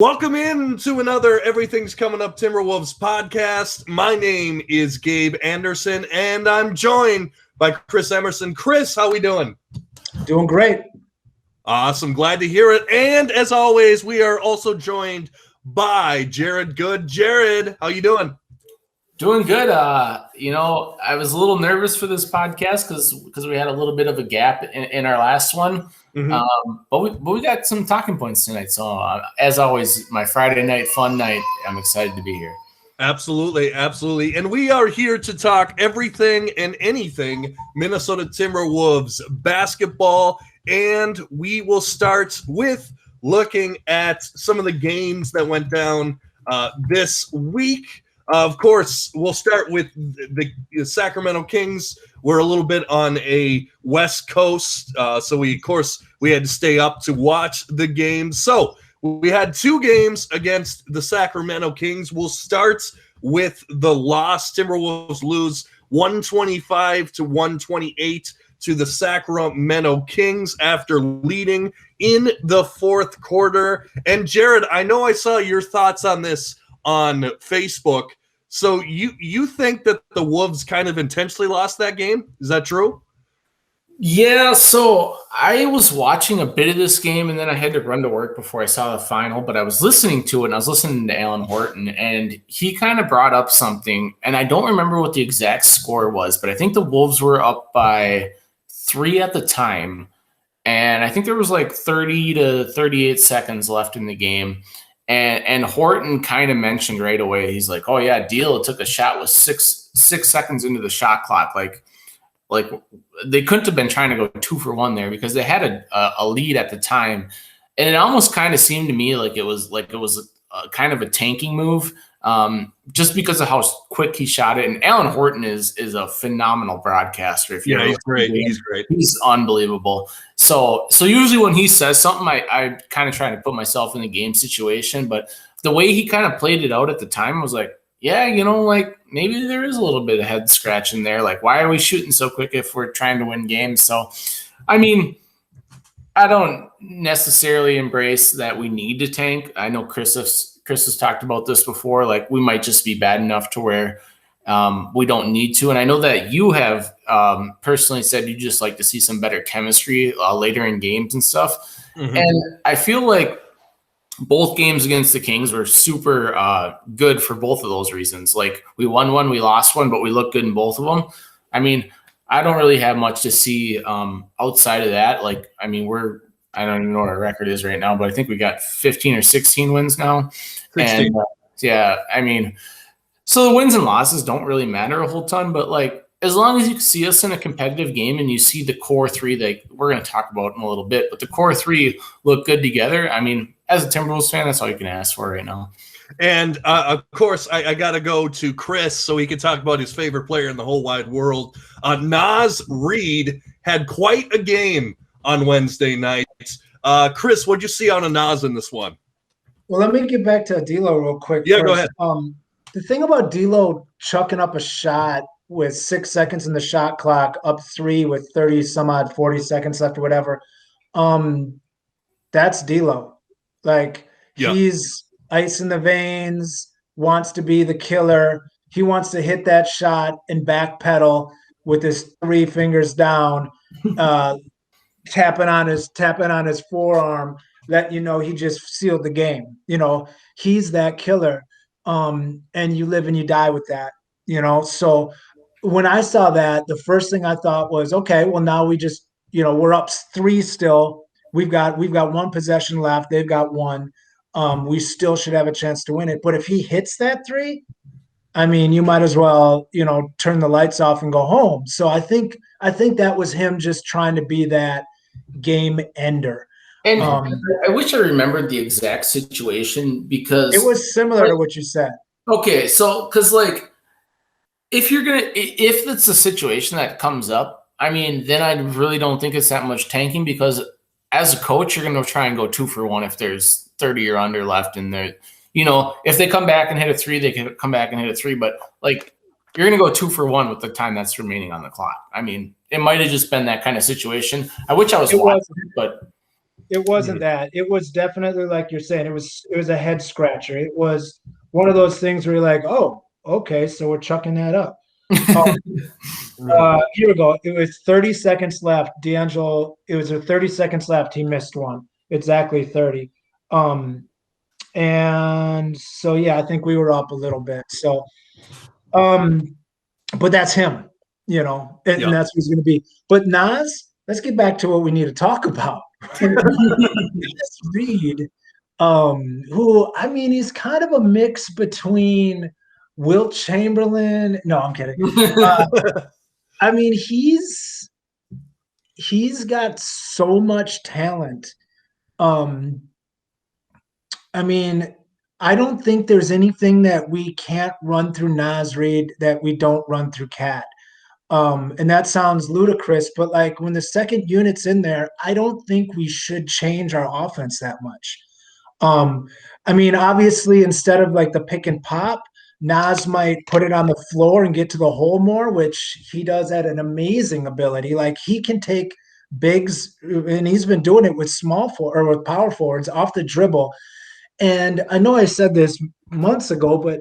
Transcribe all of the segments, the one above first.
Welcome in to another Everything's Coming Up Timberwolves podcast. My name is Gabe Anderson, and I'm joined by Chris Emerson. Chris, how we doing? Doing great. Awesome. Glad to hear it. And as always, we are also joined by Jared Good. Jared, how you doing? Doing good. I was a little nervous for this podcast because we had a little bit of a gap in our last one. Mm-hmm. But we got some talking points tonight. So as always, my Friday night fun night, I'm excited to be here. Absolutely. And we are here to talk everything and anything Minnesota Timberwolves basketball. And we will start with looking at some of the games that went down this week. Of course, we'll start with the Sacramento Kings. We're a little bit on a West Coast, so we had to stay up to watch the game. So we had two games against the Sacramento Kings. We'll start with the loss. Timberwolves lose 125-128 to the Sacramento Kings after leading in the fourth quarter. And Jared, I know I saw your thoughts on this on Facebook. So you think that the Wolves kind of intentionally lost that game? Is that true? Yeah, so I was watching a bit of this game, and then I had to run to work before I saw the final, but I was listening to it, and I was listening to Alan Horton, and he kind of brought up something, and I don't remember what the exact score was, but I think the Wolves were up by 3 at the time, and I think there was like 30 to 38 seconds left in the game. And Horton kind of mentioned right away, he's like, oh, yeah, D'Lo took a shot with six seconds into the shot clock. Like they couldn't have been trying to go 2 for 1 there because they had a lead at the time. And it almost kind of seemed to me like it was a kind of a tanking move just because of how quick he shot it. And Alan Horton is a phenomenal broadcaster. He's great. He's great. He's unbelievable. So usually when he says something, I kind of try to put myself in the game situation. But the way he kind of played it out at the time was like, yeah, like maybe there is a little bit of head scratching there. Like, why are we shooting so quick if we're trying to win games? So, I mean, I don't necessarily embrace that we need to tank. I know Chris has talked about this before. Like, we might just be bad enough to where we don't need to. And I know that you have personally said you just like to see some better chemistry later in games and stuff. Mm-hmm. And I feel like both games against the Kings were super good for both of those reasons. Like, we won one, we lost one, but we looked good in both of them. I mean, I don't really have much to see outside of that. Like, I mean, I don't even know what our record is right now, but I think we got 15 or 16 wins now. 16. And yeah, I mean, so the wins and losses don't really matter a whole ton, but like, as long as you see us in a competitive game and you see the core three that we're going to talk about in a little bit, but the core three look good together. I mean, as a Timberwolves fan, that's all you can ask for right now. And of course, I got to go to Chris so he can talk about his favorite player in the whole wide world. Naz Reid had quite a game on Wednesday night. Chris, what'd you see out of Naz in this one? Well, let me get back to D'Lo real quick. Yeah, first. Go ahead. The thing about D'Lo chucking up a shot with 6 seconds in the shot clock, up 3 with 30 some odd 40 seconds left or whatever, that's D'Lo. Like, He's ice in the veins, wants to be the killer. He wants to hit that shot and backpedal with his 3 fingers down, tapping on his forearm. That he just sealed the game. He's that killer, and you live and you die with that. So when I saw that, the first thing I thought was, okay, well, now we just we're up 3 still. We've got 1 possession left. They've got 1. We still should have a chance to win it. But if he hits that 3, I mean, you might as well turn the lights off and go home. So I think that was him just trying to be that game ender. And I wish I remembered the exact situation because it was similar to what you said. Okay, so because like if it's a situation that comes up, I mean, then I really don't think it's that much tanking because as a coach, you're going to try and go 2 for 1 if there's 30 or under left in there. If they come back and hit a 3, they can come back and hit a 3. But like, you're going to go 2 for 1 with the time that's remaining on the clock. I mean, it might have just been that kind of situation. I wish I was watching it, but It wasn't that. It was definitely like you're saying. It was a head scratcher. It was one of those things where you're like, oh, okay, so we're chucking that up. Here we go. It was 30 seconds left. D'Angelo, it was 30 seconds left. He missed one. Exactly 30. And so yeah, I think we were up a little bit. So but that's him, and that's who's gonna be. But Naz, let's get back to what we need to talk about. Naz Reid, who he's kind of a mix between Wilt Chamberlain. No, I'm kidding. He's got so much talent. I don't think there's anything that we can't run through Naz Reid that we don't run through Cat. And that sounds ludicrous, but like when the second unit's in there, I don't think we should change our offense that much. Obviously, instead of like the pick and pop, Naz might put it on the floor and get to the hole more, which he does at an amazing ability. Like he can take bigs, and he's been doing it with with power forwards off the dribble. And I know I said this months ago, but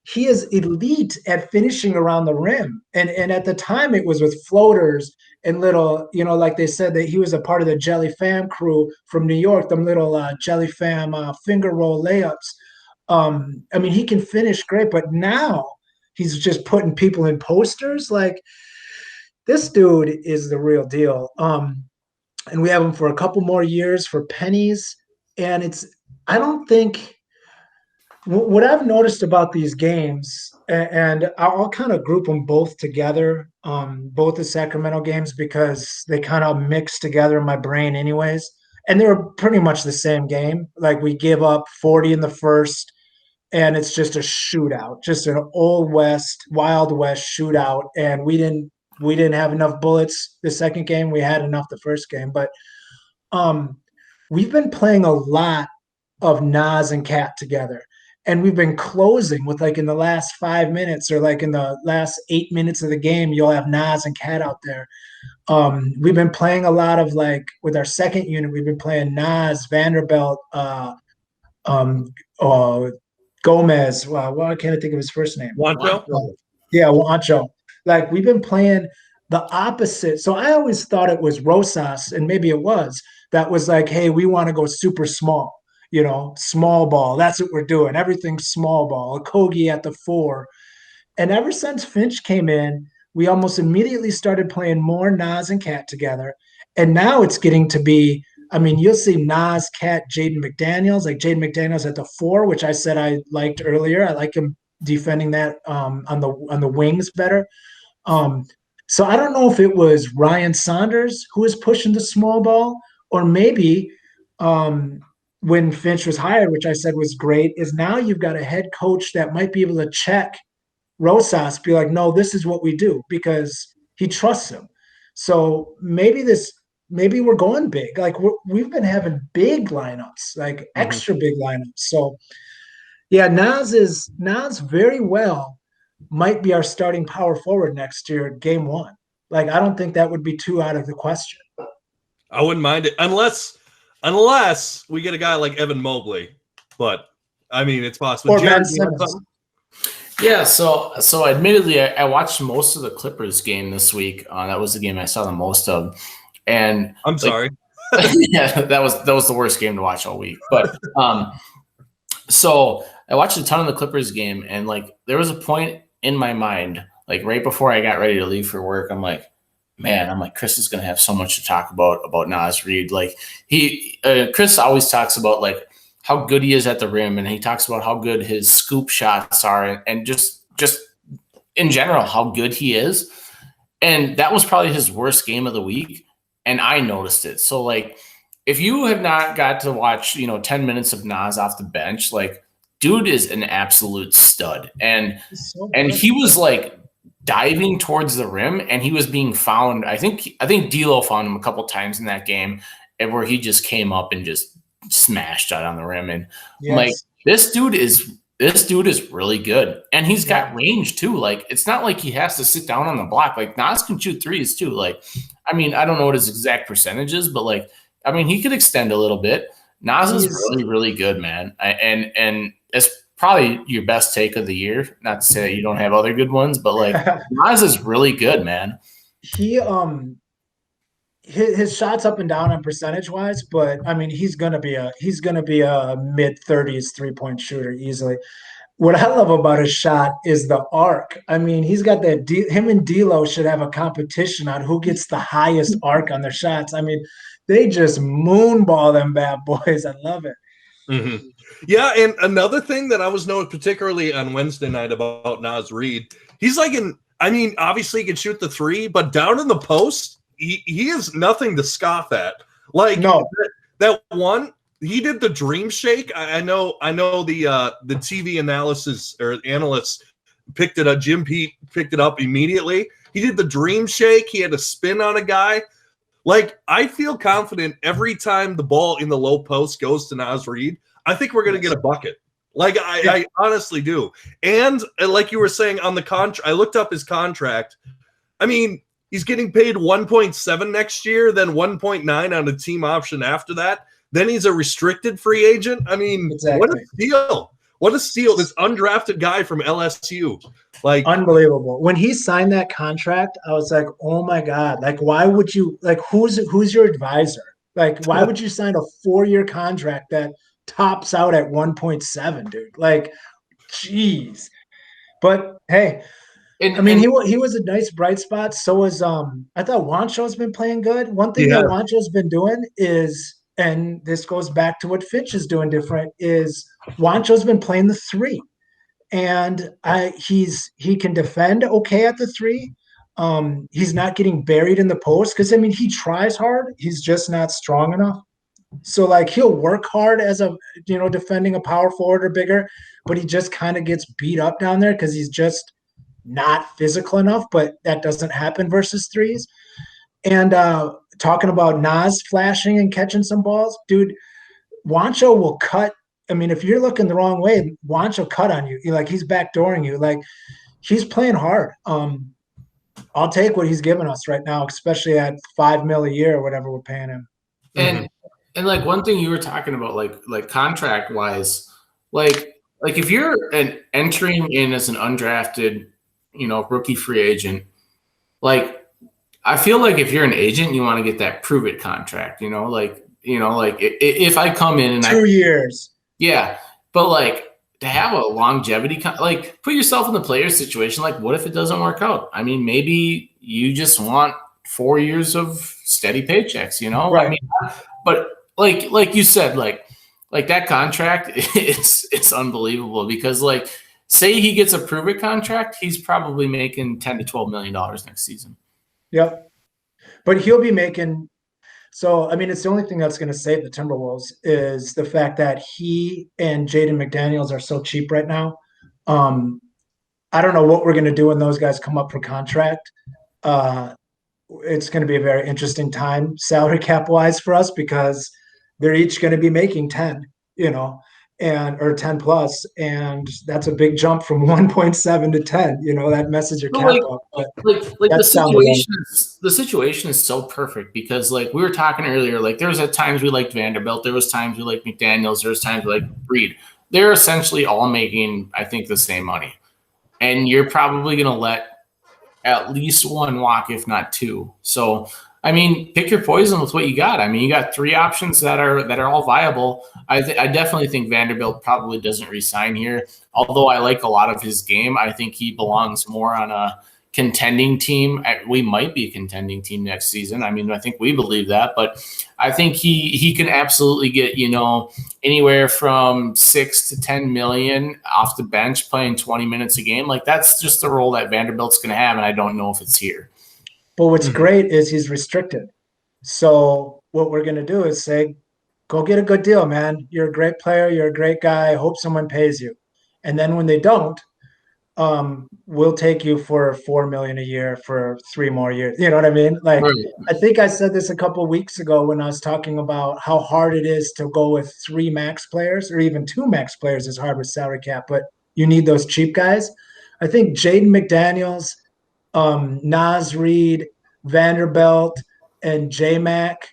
he is elite at finishing around the rim. And at the time it was with floaters and little, like they said that he was a part of the Jelly Fam crew from New York, them little Jelly Fam finger roll layups. He can finish great, but now he's just putting people in posters. Like this dude is the real deal. And we have him for a couple more years for pennies. And I don't think what I've noticed about these games, and I'll kind of group them both together, both the Sacramento games, because they kind of mix together in my brain anyways. And they're pretty much the same game. Like we give up 40 in the first, and it's just a shootout, just an old West, Wild West shootout. And we didn't have enough bullets the second game. We had enough the first game. But we've been playing a lot of Naz and Cat together. And we've been closing with like in the last 5 minutes or like in the last 8 minutes of the game, you'll have Naz and Cat out there. We've been playing a lot of like with our second unit, we've been playing Naz, Vanderbilt, Gomez. Why can't I think of his first name? Juancho? Yeah, Juancho. Like we've been playing the opposite. So I always thought it was Rosas, and maybe it was, that was like, hey, we want to go super small. Small ball. That's what we're doing. Everything's small ball. A Kogi at the 4. And ever since Finch came in, we almost immediately started playing more Naz and Cat together. And now it's getting to be, you'll see Naz, Cat, Jaden McDaniels, like Jaden McDaniels at the 4, which I said I liked earlier. I like him defending that on the wings better. So I don't know if it was Ryan Saunders who was pushing the small ball, or maybe when Finch was hired, which I said was great, is now you've got a head coach that might be able to check Rosas, be like, no, this is what we do, because he trusts him. So maybe we're going big. Like we've been having big lineups, like extra big lineups. So yeah, Naz very well might be our starting power forward next year, game 1. Like I don't think that would be too out of the question. I wouldn't mind it unless we get a guy like Evan Mobley, but it's possible. Or Ben Simmons. Yeah, so admittedly, I watched most of the Clippers game this week. That was the game I saw the most of, and I'm sorry. Yeah, that was the worst game to watch all week. But so I watched a ton of the Clippers game, and like there was a point in my mind, like right before I got ready to leave for work, I'm like, Chris is going to have so much to talk about Naz Reid. Like Chris always talks about like how good he is at the rim, and he talks about how good his scoop shots are, and just in general how good he is. And that was probably his worst game of the week, and I noticed it. So like, if you have not got to watch 10 minutes of Naz off the bench, like dude is an absolute stud, and he was like diving towards the rim, and he was being found. I think D'Lo found him a couple times in that game, and where he just came up and just smashed out on the rim. And yes. Like this dude is really good, and he's got range too. Like it's not like he has to sit down on the block. Like Naz can shoot threes too. Like I don't know what his exact percentage is, but like I mean, he could extend a little bit. Naz is He's- really, really good, man. And it's probably your best take of the year. Not to say that you don't have other good ones, but like Naz is really good, man. he his shots up and down on percentage wise, but I mean he's gonna be a mid-30s 3-point shooter easily. What I love about his shot is the arc. I mean, he's got that. Him and D'Lo should have a competition on who gets the highest arc on their shots. I mean, they just moonball them bad boys. I love it. Mm-hmm. Yeah, and another thing that I was noticed particularly on Wednesday night about Naz Reid, he's like obviously he can shoot the three, but down in the post, he is nothing to scoff at. Like no. that one, he did the dream shake. I know the TV analysis or analysts picked it up. Jim Pete picked it up immediately. He did the dream shake. He had a spin on a guy. Like, I feel confident every time the ball in the low post goes to Naz Reid, I think we're going to get a bucket. Like, I honestly do. And like you were saying on the contract, I looked up his contract. I mean, he's getting paid 1.7 next year, then 1.9 on a team option after that. Then he's a restricted free agent. I mean, exactly. What a steal. What a steal. This undrafted guy from LSU. Like, unbelievable. When he signed that contract, I was like, oh my God. Like, why would you, like, who's your advisor? Like, why would you sign a 4-year contract that tops out at 1.7, dude? Like, geez. But hey, I mean, he was a nice bright spot. So was I thought Juancho's been playing good. One thing that Juancho's been doing is, and this goes back to what Finch is doing different, is Juancho's been playing the three. And he can defend okay at the three. He's not getting buried in the post because, I mean, he tries hard. He's just not strong enough. So, like, he'll work hard as defending a power forward or bigger, but he just kind of gets beat up down there because he's just not physical enough. But that doesn't happen versus threes. And talking about Naz flashing and catching some balls, dude, Juancho will cut. I mean, if you're looking the wrong way, Juancho cut on you. Like, he's backdooring you. Like, he's playing hard. I'll take what he's giving us right now, especially at $5 million a year or whatever we're paying him. And like one thing you were talking about, like contract wise, like if you're entering in as an undrafted, rookie free agent, like I feel like if you're an agent, you want to get that prove it contract. Like if I come in and 2 years. Yeah, but like to have a longevity, like put yourself in the player's situation. Like, what if it doesn't work out? I mean, maybe you just want 4 years of steady paychecks, Right. I mean, but like you said, like that contract it's unbelievable because like say he gets a prove it contract, he's probably making $10 to $12 million next season. Yep, but he'll be making. So, I mean, it's the only thing that's going to save the Timberwolves is the fact that he and Jaden McDaniels are so cheap right now. I don't know what we're going to do when those guys come up for contract. It's going to be a very interesting time salary cap wise for us because they're each going to be making 10, or 10 plus, and that's a big jump from 1.7 to 10. That messes your cap up. Like the situation is so perfect because like we were talking earlier, like there's at times we liked Vanderbilt, there was times we liked McDaniels, there was times we liked Reid. They're essentially all making, I think, the same money, and you're probably going to let at least one walk, if not two. So. I mean, pick your poison with what you got. I mean, you got 3 options that are all viable. I definitely think Vanderbilt probably doesn't re-sign here. Although I like a lot of his game, I think he belongs more on a contending team. We might be a contending team next season. I mean, I think we believe that, but I think he can absolutely get, anywhere from 6 to 10 million off the bench playing 20 minutes a game. Like that's just the role that Vanderbilt's going to have, and I don't know if it's here. But what's great is he's restricted. So what we're going to do is say, go get a good deal, man. You're a great player. You're a great guy. I hope someone pays you. And then when they don't, we'll take you for $4 million a year for 3 more years. You know what I mean? Like, I think I said this a couple of weeks ago when I was talking about how hard it is to go with 3 max players, or even 2 max players is hard with salary cap, but you need those cheap guys. I think Jaden McDaniels, Naz Reid, Vanderbilt, and J-Mac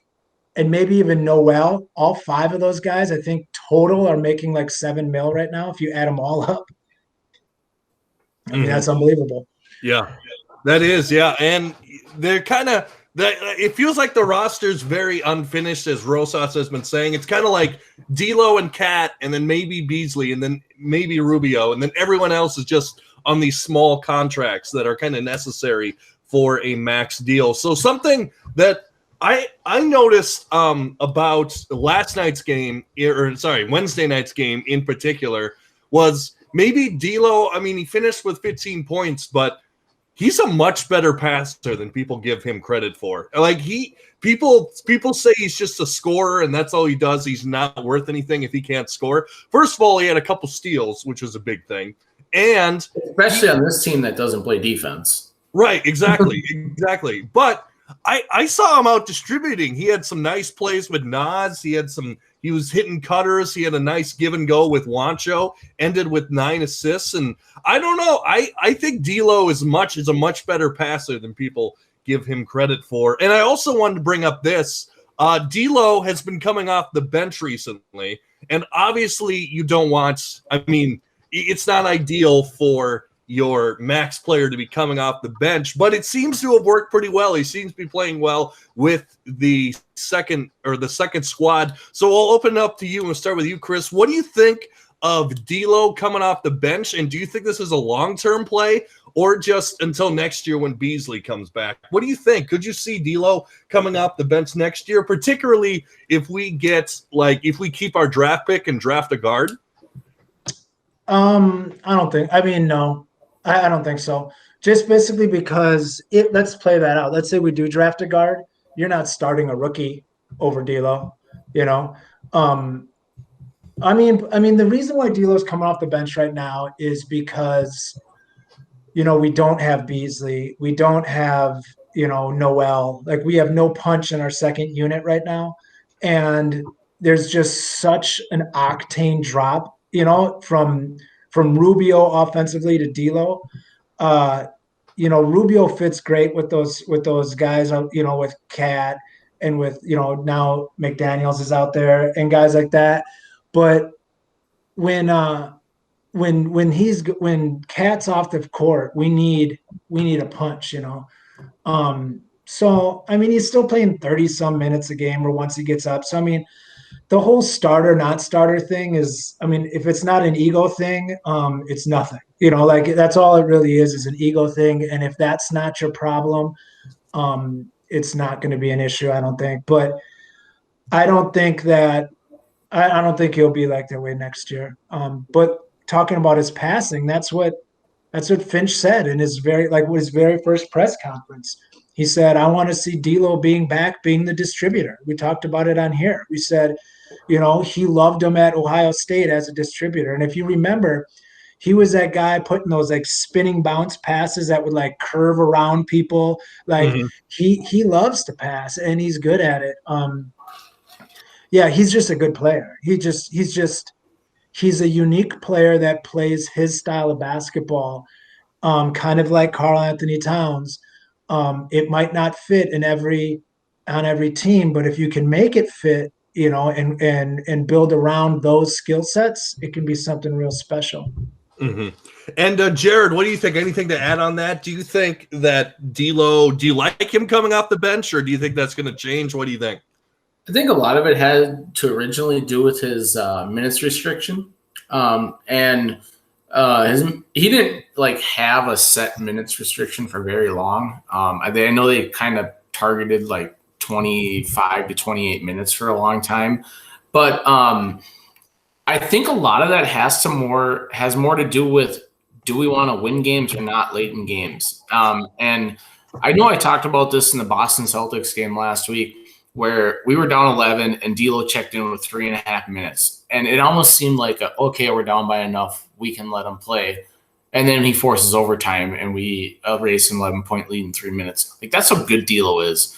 and maybe even Noel, all 5 of those guys, I think total are making like $7 million right now if you add them all up. I mean, that's unbelievable. Yeah, that is. Yeah, and they're kind of that. It feels like the roster's very unfinished, as Rosas has been saying. It's kind of like D'Lo and Cat, and then maybe Beasley, and then maybe Rubio, and then everyone else is just on these small contracts that are kind of necessary for a max deal. So something that I noticed about last night's game, Wednesday night's game in particular, was maybe D'Lo. I mean, he finished with 15 points, but he's a much better passer than people give him credit for. Like people say he's just a scorer and that's all he does. He's not worth anything if he can't score. First of all, he had a couple steals, which was a big thing. And especially on this team that doesn't play defense. Right, exactly. But I saw him out distributing. He had some nice plays with Naz. He was hitting cutters. He had a nice give and go with Juancho, ended with 9 assists. And I don't know. I think D'Lo is a much better passer than people give him credit for. And I also wanted to bring up this. D'Lo has been coming off the bench recently. And obviously you don't want, it's not ideal for your max player to be coming off the bench, but it seems to have worked pretty well. He seems to be playing well with the second squad. So I'll open it up to you and start with you, Chris. What do you think of D'Lo coming off the bench? And do you think this is a long-term play or just until next year when Beasley comes back? What do you think? Could you see D'Lo coming off the bench next year, particularly if we keep our draft pick and draft a guard? No. I don't think so. Just basically because let's play that out. Let's say we do draft a guard. You're not starting a rookie over D'Lo, you know? The reason why D'Lo's coming off the bench right now is because, we don't have Beasley. We don't have, Noel. Like, we have no punch in our second unit right now. And there's just such an octane drop, from Rubio offensively to D'Lo. Rubio fits great with those guys, with Cat and with, now McDaniels is out there and guys like that. But when Cat's off the court, we need a punch, So, he's still playing 30 some minutes a game or once he gets up. So, the whole starter, not starter thing is, if it's not an ego thing, it's nothing. That's all it really is an ego thing. And if that's not your problem, it's not going to be an issue, I don't think. But I don't think he'll be like that way next year. But talking about his passing, that's what Finch said in his very first press conference. He said, I want to see D'Lo being the distributor. We talked about it on here. We said, he loved him at Ohio State as a distributor. And if you remember, he was that guy putting those spinning bounce passes that would curve around people. He loves to pass and he's good at it. He's just a good player. He's a unique player that plays his style of basketball, kind of like Karl Anthony Towns. It might not fit on every team, but if you can make it fit, and build around those skill sets, it can be something real special. Mm-hmm. And Jared, what do you think? Anything to add on that? Do you think that D'Lo, do you like him coming off the bench, or do you think that's going to change? What do you think? I think a lot of it had to originally do with his minutes restriction. He didn't have a set minutes restriction for very long. I know they kind of targeted 25 to 28 minutes for a long time, but I think a lot of that has more to do with, do we want to win games or not late in games? And I know I talked about this in the Boston Celtics game last week, where we were down 11 and D'Lo checked in with 3.5 minutes. And it almost seemed like, okay, we're down by enough, we can let him play. And then he forces overtime and we erase an 11-point lead in 3 minutes. That's how good D'Lo is.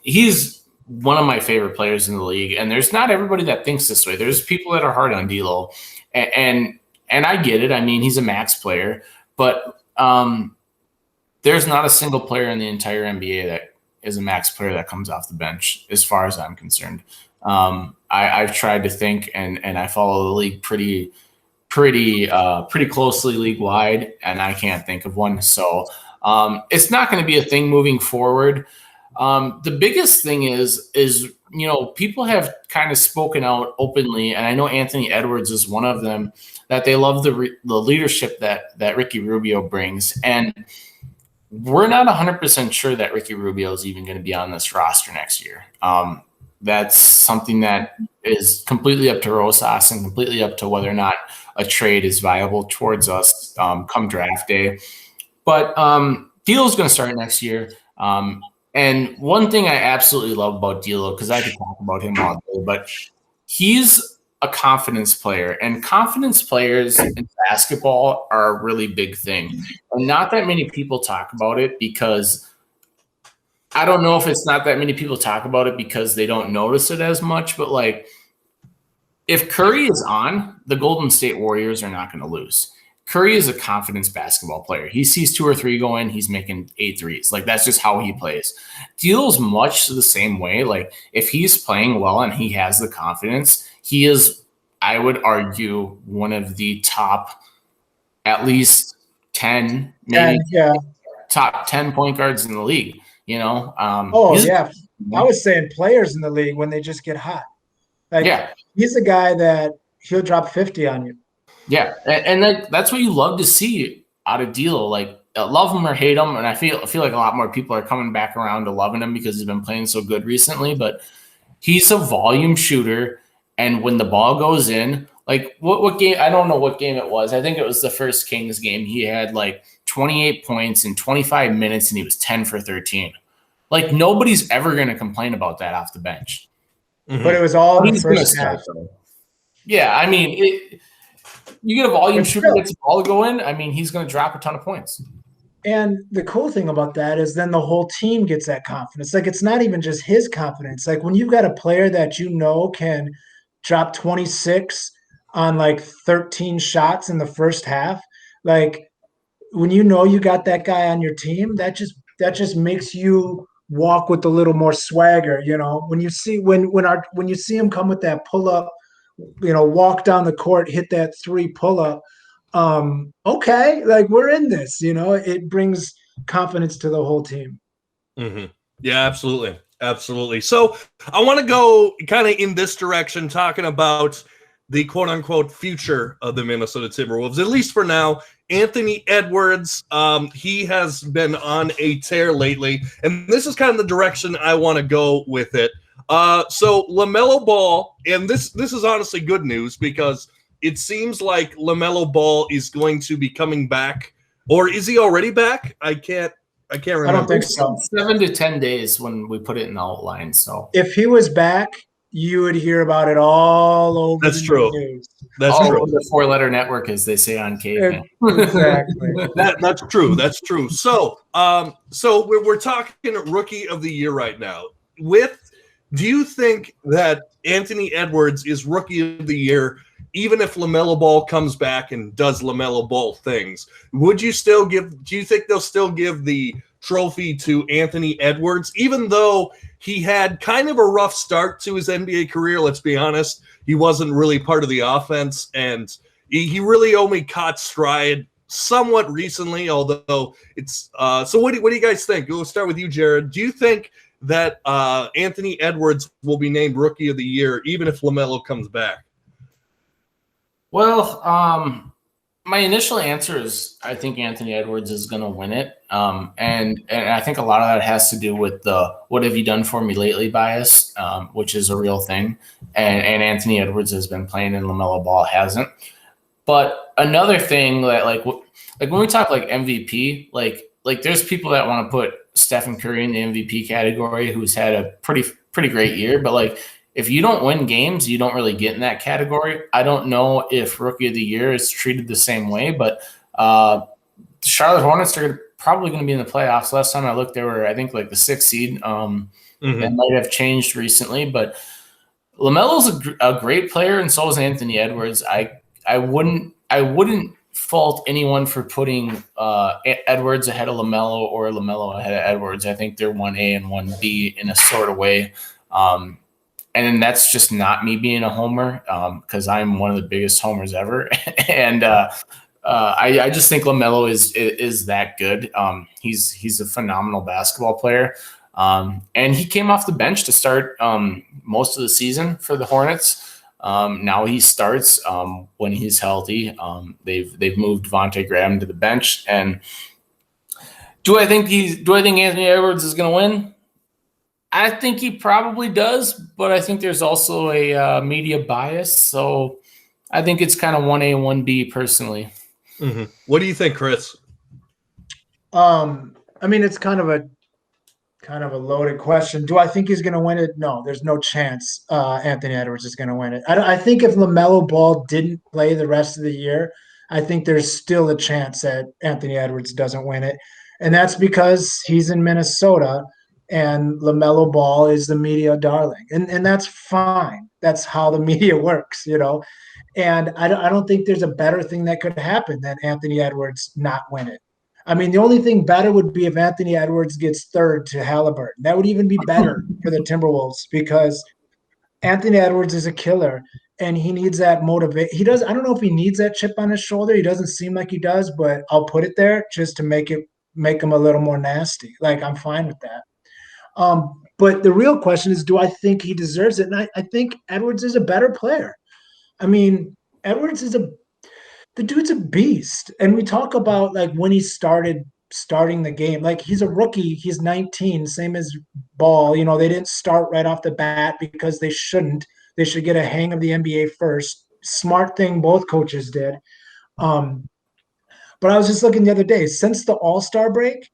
He's one of my favorite players in the league. And there's not everybody that thinks this way. There's people that are hard on D'Lo. And I get it. He's a max player. But there's not a single player in the entire NBA that is a max player that comes off the bench, as far as I'm concerned. I've tried to think, and I follow the league pretty closely league wide, and I can't think of one. So it's not going to be a thing moving forward. The biggest thing is people have kind of spoken out openly, and I know Anthony Edwards is one of them, that they love the leadership that Ricky Rubio brings, and we're not 100% sure that Ricky Rubio is even going to be on this roster next year. That's something that is completely up to Rosas and completely up to whether or not a trade is viable towards us come draft day. But D'Lo is going to start next year. And one thing I absolutely love about D'Lo, because I could talk about him all day, but he's a confidence player, and confidence players in basketball are a really big thing. And not that many people talk about it, because I don't know if it's not that many people talk about it because they don't notice it as much, but like, if Curry is on, the Golden State Warriors are not going to lose. Curry is a confidence basketball player. He sees 2 or 3 go in, he's making 8 threes. Like, that's just how he plays. D'Lo's much the same way. Like, if he's playing well and he has the confidence, he is, I would argue, one of the top at least 10, maybe top 10 point guards in the league. I was saying players in the league when they just get hot. He's a guy that he'll drop 50 on you. Yeah, and that's what you love to see out of D'Lo. Like, love him or hate him, and I feel like a lot more people are coming back around to loving him because he's been playing so good recently. But he's a volume shooter, and when the ball goes in, like what game? I don't know what game it was. I think it was the first Kings game. He had like 28 points in 25 minutes, and he was 10 for 13. Like, nobody's ever going to complain about that off the bench. Mm-hmm. But it was all in the first half. Yeah, I mean, you get a volume shooter that's a ball go in, I mean, he's going to drop a ton of points. And the cool thing about that is then the whole team gets that confidence. Like, it's not even just his confidence. Like, when you've got a player that can drop 26 on like 13 shots in the first half, like, when you got that guy on your team, that just makes you walk with a little more swagger. When you see when you see him come with that pull up, walk down the court, hit that 3 pull up. Okay, like, we're in this. It brings confidence to the whole team. Mm-hmm. Yeah, absolutely. So I want to go kind of in this direction, talking about the quote unquote future of the Minnesota Timberwolves, at least for now. Anthony Edwards, he has been on a tear lately, and this is kind of the direction I want to go with it. So LaMelo Ball, and this is honestly good news, because it seems like LaMelo Ball is going to be coming back, or is he already back? I can't remember. I don't think so. 7 to 10 days when we put it in the outline. So if he was back, you would hear about it all over. That's true. News. That's all true. Over the 4-letter network, as they say on Caveman. Exactly. That's true. That's true. So, we're talking Rookie of the Year right now. Do you think that Anthony Edwards is Rookie of the Year, even if LaMelo Ball comes back and does LaMelo Ball things? Do you think they'll still give the trophy to Anthony Edwards, even though he had kind of a rough start to his NBA career? Let's be honest. He wasn't really part of the offense, and he really only caught stride somewhat recently, although it's so what do you guys think? We'll start with you, Jared. Do you think that Anthony Edwards will be named Rookie of the Year, even if LaMelo comes back? Well, my initial answer is I think Anthony Edwards is going to win it. And I think a lot of that has to do with the "what have you done for me lately" bias, which is a real thing. And Anthony Edwards has been playing and LaMelo Ball hasn't. But another thing that like when we talk like MVP, like there's people that want to put Stephen Curry in the MVP category, who's had a pretty great year. But like, if you don't win games, you don't really get in that category. I don't know if Rookie of the Year is treated the same way, but Charlotte Hornets are probably going to be in the playoffs. Last time I looked, they were, I think, like the 6th seed. That might have changed recently, but LaMelo's a great player, and so is Anthony Edwards. I wouldn't fault anyone for putting Edwards ahead of LaMelo or LaMelo ahead of Edwards. I think they're 1A and 1B in a sort of way. And that's just not me being a homer, because I'm one of the biggest homers ever. And I just think LaMelo is that good. He's a phenomenal basketball player. And he came off the bench to start most of the season for the Hornets. Now he starts when he's healthy. They've moved Devontae Graham to the bench. And do I think Anthony Edwards is going to win? I think he probably does, but I think there's also a media bias. So I think it's kind of 1A, 1B personally. Mm-hmm. What do you think, Chris? I mean, it's kind of a loaded question. Do I think he's going to win it? No, there's no chance Anthony Edwards is going to win it. I think if LaMelo Ball didn't play the rest of the year, I think there's still a chance that Anthony Edwards doesn't win it. And that's because he's in Minnesota and LaMelo Ball is the media darling. And that's fine. That's how the media works, you know. And I don't think there's a better thing that could happen than Anthony Edwards not win it. I mean, the only thing better would be if Anthony Edwards gets third to Halliburton. That would even be better for the Timberwolves because Anthony Edwards is a killer and he needs that motivation. I don't know if he needs that chip on his shoulder. He doesn't seem like he does, but I'll put it there just to make him a little more nasty. Like, I'm fine with that. But the real question is, do I think he deserves it? And I think Edwards is a better player. I mean, Edwards is the dude's a beast. And we talk about like when he starting the game, like he's a rookie, he's 19, same as Ball. You know, they didn't start right off the bat because they shouldn't. They should get a hang of the NBA first. Smart thing both coaches did. But I was just looking the other day, since the All-Star break,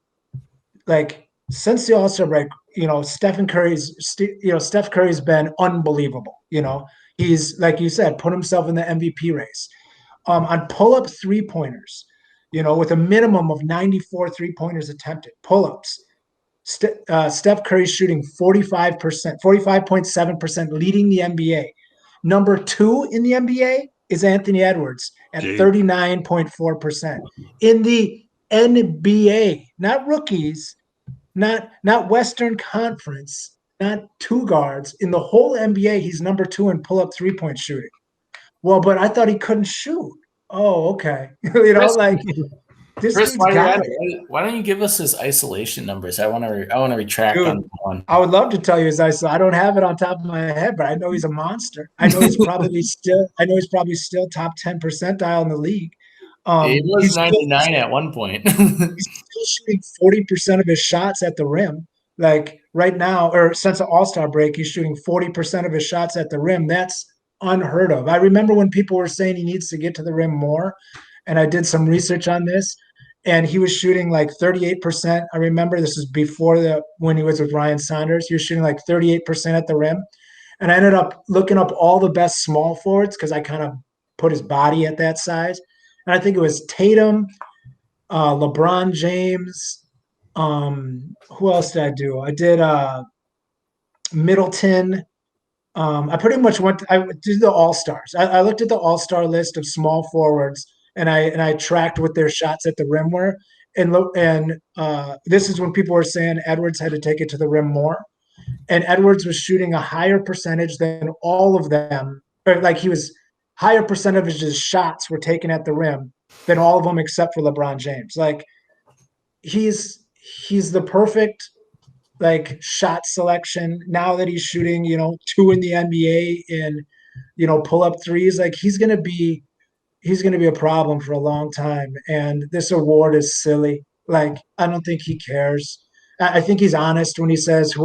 you know, Steph Curry's been unbelievable. You know, he's, like you said, put himself in the MVP race. On pull-up three-pointers, you know, with a minimum of 94 three-pointers attempted, pull-ups. Steph Curry's shooting 45.7%, leading the NBA. Number 2 in the NBA is Anthony Edwards at 39.4%. In the NBA, not rookies, not Western Conference, not two guards. In the whole NBA, he's number 2 in pull-up three-point shooting. Well, but I thought he couldn't shoot. Oh, okay. You know, Chris, like this Chris, dude's got it. why don't you give us his isolation numbers? I want to retract Dude, on one. I would love to tell you his isolation. I don't have it on top of my head, but I know he's a monster. I know he's probably still top 10 percentile in the league. He was 99 at one point. He's still shooting 40% of his shots at the rim. Like right now, or since the All-Star break, he's shooting 40% of his shots at the rim. That's unheard of. I remember when people were saying he needs to get to the rim more, and I did some research on this, and he was shooting like 38%. I remember this was before when he was with Ryan Saunders. He was shooting like 38% at the rim, and I ended up looking up all the best small forwards because I kind of put his body at that size, and I think it was Tatum, LeBron James. Who else did I do? I did Middleton. I pretty much I did the All-Stars. I looked at the All-Star list of small forwards, and I tracked what their shots at the rim were. And this is when people were saying Edwards had to take it to the rim more. And Edwards was shooting a higher percentage than all of them. Or like he was higher percentage of his shots were taken at the rim than all of them except for LeBron James. Like he's the perfect like shot selection now that he's shooting, you know, 2 in the NBA in, you know, pull up threes. Like he's going to be a problem for a long time. And this award is silly. Like, I don't think he cares. I think he's honest when he says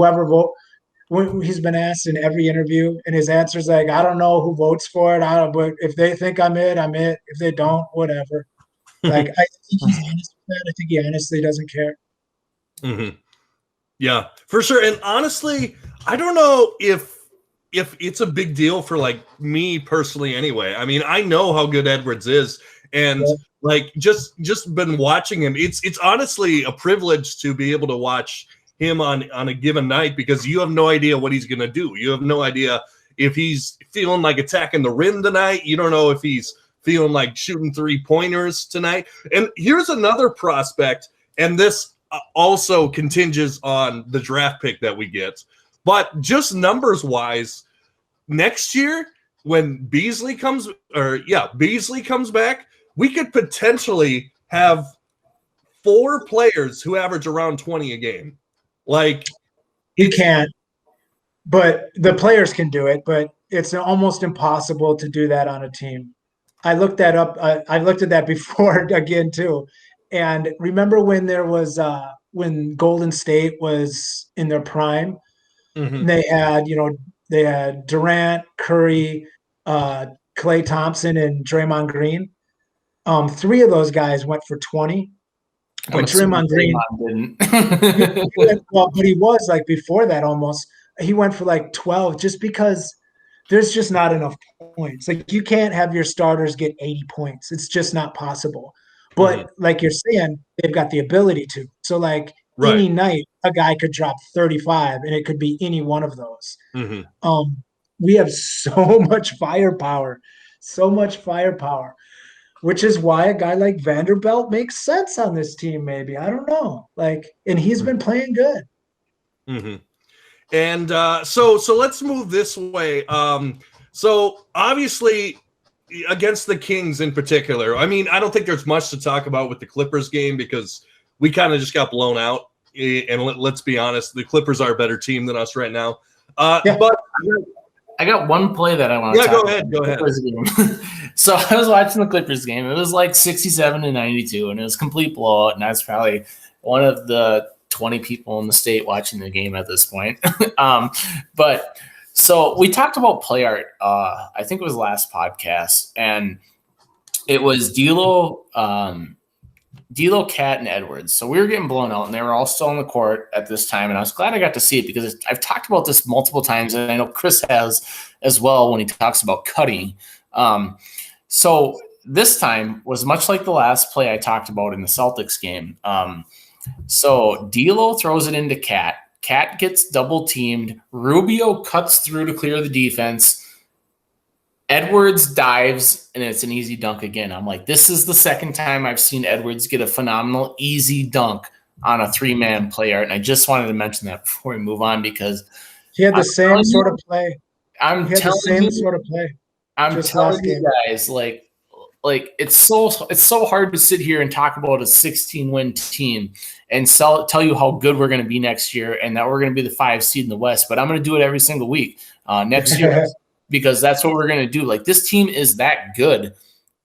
when he's been asked in every interview and his answer is like, I don't know who votes for it. But if they think I'm it, I'm it. If they don't, whatever. Like, I think he's honest with that. I think he honestly doesn't care. Mm-hmm. Yeah, for sure. And honestly, I don't know if it's a big deal for like me personally anyway. I mean, I know how good Edwards is, and like just been watching him. It's honestly a privilege to be able to watch him on a given night because you have no idea what he's going to do. You have no idea if he's feeling like attacking the rim tonight. You don't know if he's feeling like shooting 3-pointers tonight. And here's another prospect, and this also contingents on the draft pick that we get. But just numbers-wise, next year when Beasley comes back, we could potentially have 4 players who average around 20 a game. Like, he can't, but the players can do it, but it's almost impossible to do that on a team. I looked that up. I looked at that before again too. And remember when there was when Golden State was in their prime, they had Durant, Curry, Klay Thompson, and Draymond Green. 3 of those guys went for 20. But Draymond Green didn't. Well, but he was like before that almost. He went for like 12 just because there's just not enough points. Like you can't have your starters get 80 points. It's just not possible. But like you're saying, they've got the ability to. So like any night, a guy could drop 35 and it could be any one of those. We have so much firepower, which is why a guy like Vanderbilt makes sense on this team. Maybe, I don't know. Like, and he's been playing good. And so let's move this way. So obviously against the Kings in particular, I mean, I don't think there's much to talk about with the Clippers game because we kind of just got blown out. And let's be honest, the Clippers are a better team than us right now. But I got one play that I want to talk about. Go ahead. So I was watching the Clippers game. It was like 67-92, and it was a complete blowout. And that's probably one of the 20 people in the state watching the game at this point. But so we talked about play art. I think it was last podcast, and it was D'Lo, Cat, and Edwards. So we were getting blown out, and they were all still on the court at this time. And I was glad I got to see it because I've talked about this multiple times, and I know Chris has as well when he talks about cutting. So this time was much like the last play I talked about in the Celtics game. So D'Lo throws it into Cat. Cat gets double teamed. Rubio cuts through to clear the defense. Edwards dives, and it's an easy dunk again. I'm like, this is the second time I've seen Edwards get a phenomenal easy dunk on a 3-man play art. And I just wanted to mention that before we move on because he had the same sort of play. I'm telling you guys, like it's so hard to sit here and talk about a 16-win team and tell you how good we're going to be next year and that we're going to be the 5 seed in the West. But I'm going to do it every single week next year because that's what we're going to do. Like this team is that good.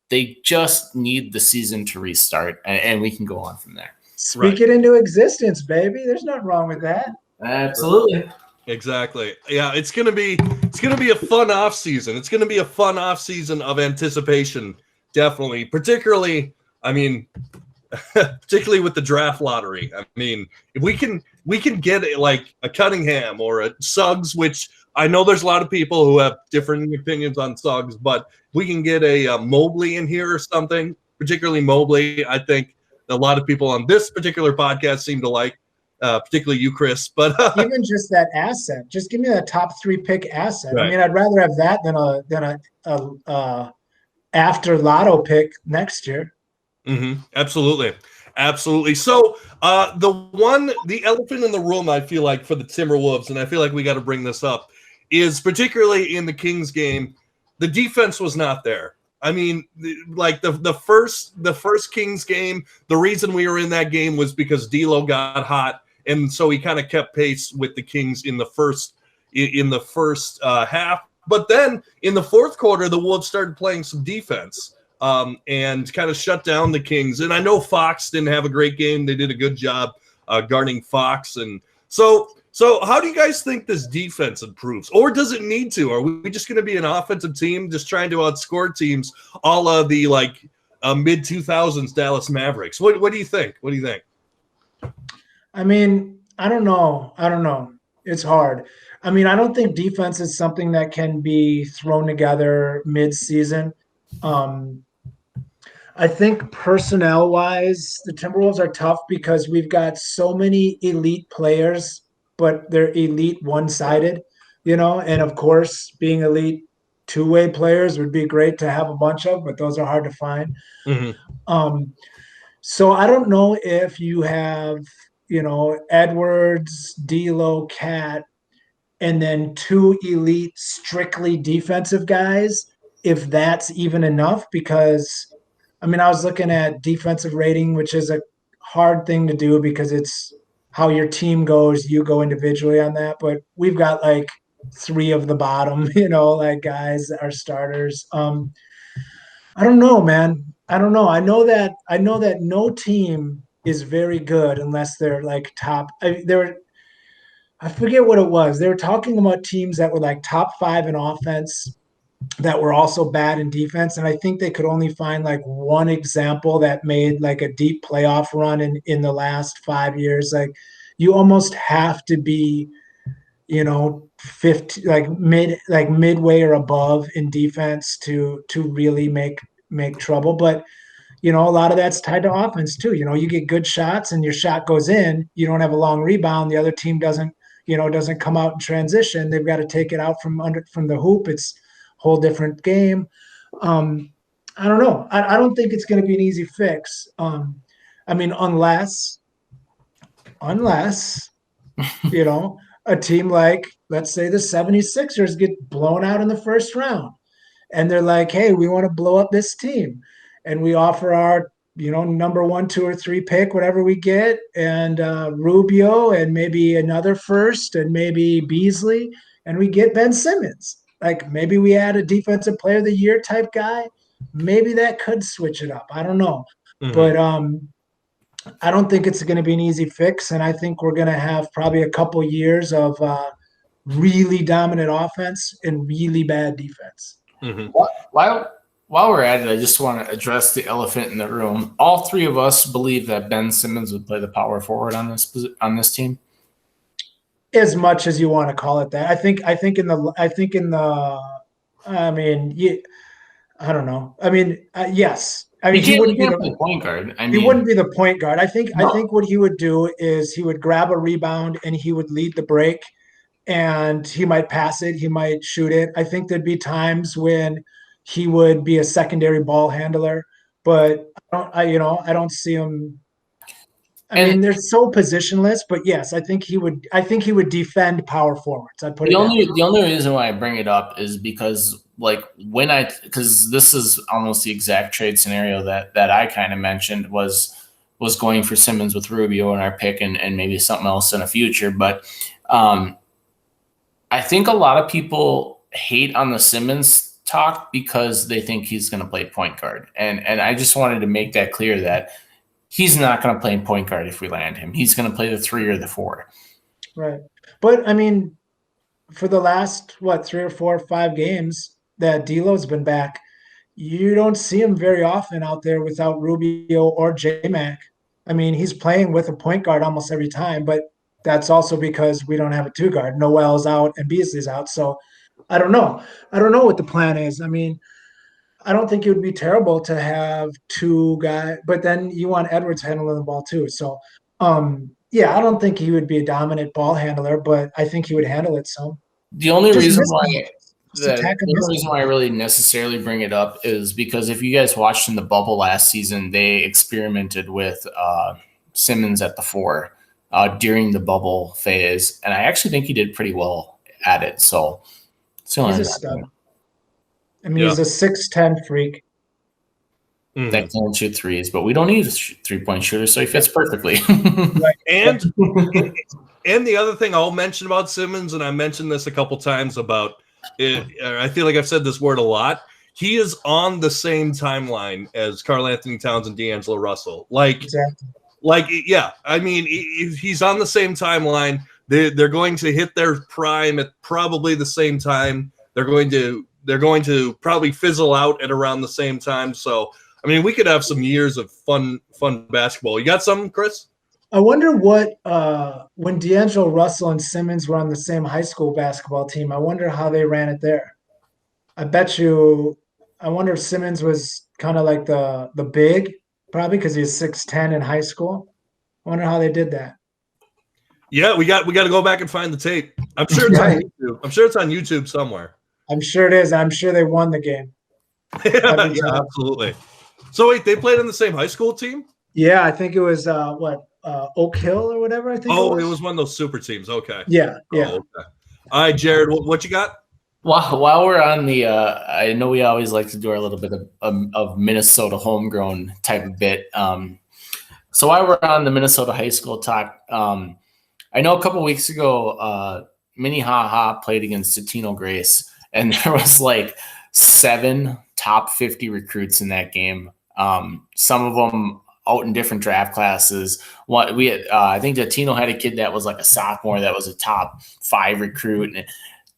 They just need the season to restart, and we can go on from there. Speak it into existence, baby. There's nothing wrong with that. Absolutely. Exactly. Yeah, it's gonna be a fun off season. It's gonna be a fun off season of anticipation, definitely. Particularly with the draft lottery. I mean, if we can get like a Cunningham or a Suggs, which I know there's a lot of people who have different opinions on Suggs, but we can get a Mobley in here or something. Particularly Mobley, I think a lot of people on this particular podcast seem to like. Particularly you, Chris, but even just that asset, just give me that top 3 pick asset. Right. I mean, I'd rather have that than a after lotto pick next year. Absolutely. So the elephant in the room, I feel like for the Timberwolves, and I feel like we got to bring this up, is particularly in the Kings game, the defense was not there. I mean, like the first Kings game, the reason we were in that game was because D'Lo got hot. And so he kind of kept pace with the Kings in the first half. But then in the fourth quarter, the Wolves started playing some defense and kind of shut down the Kings. And I know Fox didn't have a great game. They did a good job guarding Fox. And so how do you guys think this defense improves? Or does it need to? Are we just going to be an offensive team just trying to outscore teams all of the mid-2000s Dallas Mavericks? What do you think? What do you think? I mean, I don't know. It's hard. I mean, I don't think defense is something that can be thrown together mid-season. I think personnel-wise, the Timberwolves are tough because we've got so many elite players, but they're elite one-sided, and of course, being elite two-way players would be great to have a bunch of, but those are hard to find. So I don't know if you have, Edwards, D'Lo, Cat, and then two elite, strictly defensive guys, if that's even enough. Because, I was looking at defensive rating, which is a hard thing to do because it's how your team goes. You go individually on that, but we've got like three of the bottom, like guys, our starters. I don't know, man. I don't know. I know that no team is very good unless they're like top. I forget what it was. They were talking about teams that were like top 5 in offense that were also bad in defense. And I think they could only find like one example that made like a deep playoff run in the last 5 years. Like you almost have to be, 50, midway or above in defense to really make trouble. But a lot of that's tied to offense too. You get good shots and your shot goes in, you don't have a long rebound. The other team doesn't come out in transition. They've got to take it out from the hoop. It's a whole different game. I don't know. I don't think it's going to be an easy fix. Unless, a team like, let's say the 76ers get blown out in the first round and they're like, hey, we want to blow up this team. And we offer our, number 1, 2, or 3 pick, whatever we get, and Rubio, and maybe another first, and maybe Beasley, and we get Ben Simmons. Like maybe we add a defensive player of the year type guy. Maybe that could switch it up. I don't know, but I don't think it's going to be an easy fix, and I think we're going to have probably a couple years of really dominant offense and really bad defense. While we're at it, I just want to address the elephant in the room. All three of us believe that Ben Simmons would play the power forward on this team. As much as you want to call it that, I think in the I don't know. Yes. He wouldn't be the point guard. He wouldn't be the point guard. I think what he would do is he would grab a rebound and he would lead the break, and he might pass it, he might shoot it. I think there'd be times when he would be a secondary ball handler, but I don't see him. They're so positionless, but yes, I think he would defend power forwards. The only reason why I bring it up is because because this is almost the exact trade scenario that I kind of mentioned was going for Simmons with Rubio in our pick and maybe something else in the future. But I think a lot of people hate on the Simmons talk because they think he's going to play point guard. And I just wanted to make that clear that he's not going to play point guard if we land him. He's going to play the 3 or the 4. Right. But for the last 3 or 4 or 5 games that D'Lo's been back, you don't see him very often out there without Rubio or J-Mac. He's playing with a point guard almost every time, but that's also because we don't have a 2 guard. Noel's out and Beasley's out. So I don't know. I don't know what the plan is. I don't think it would be terrible to have 2 guys, but then you want Edwards handling the ball too. So, I don't think he would be a dominant ball handler, but I think he would handle it some. The only reason why I really necessarily bring it up is because if you guys watched in the bubble last season, they experimented with Simmons at the 4 during the bubble phase, and I actually think he did pretty well at it. So he's a stud. He's a 6'10" freak. That can shoot threes, but we don't need a 3-point shooter, so he fits perfectly. Right. And the other thing I'll mention about Simmons, and I mentioned this a couple times about it, I feel like I've said this word a lot. He is on the same timeline as Karl Anthony Towns and D'Angelo Russell. Exactly. He's on the same timeline. They're going to hit their prime at probably the same time. They're going to probably fizzle out at around the same time. So, we could have some years of fun basketball. You got something, Chris? I wonder what when D'Angelo Russell and Simmons were on the same high school basketball team, I wonder how they ran it there. I wonder if Simmons was kind of like the big, probably because he was 6'10" in high school. I wonder how they did that. Yeah, we got to go back and find the tape. I'm sure it's on YouTube. I'm sure it's on YouTube somewhere. I'm sure it is. I'm sure they won the game. Yeah, absolutely. So wait, they played in the same high school team? Yeah, I think it was Oak Hill or whatever. I think. It was one of those super teams. Okay. Yeah. Oh, okay. All right, Jared, what you got? While we're on the, I know we always like to do our little bit of Minnesota homegrown type of bit. So while we're on the Minnesota high school talk, I know a couple weeks ago, Minnehaha played against Totino Grace, and there was like 7 top 50 recruits in that game. Some of them out in different draft classes. I think Totino had a kid that was like a sophomore that was a top 5 recruit. And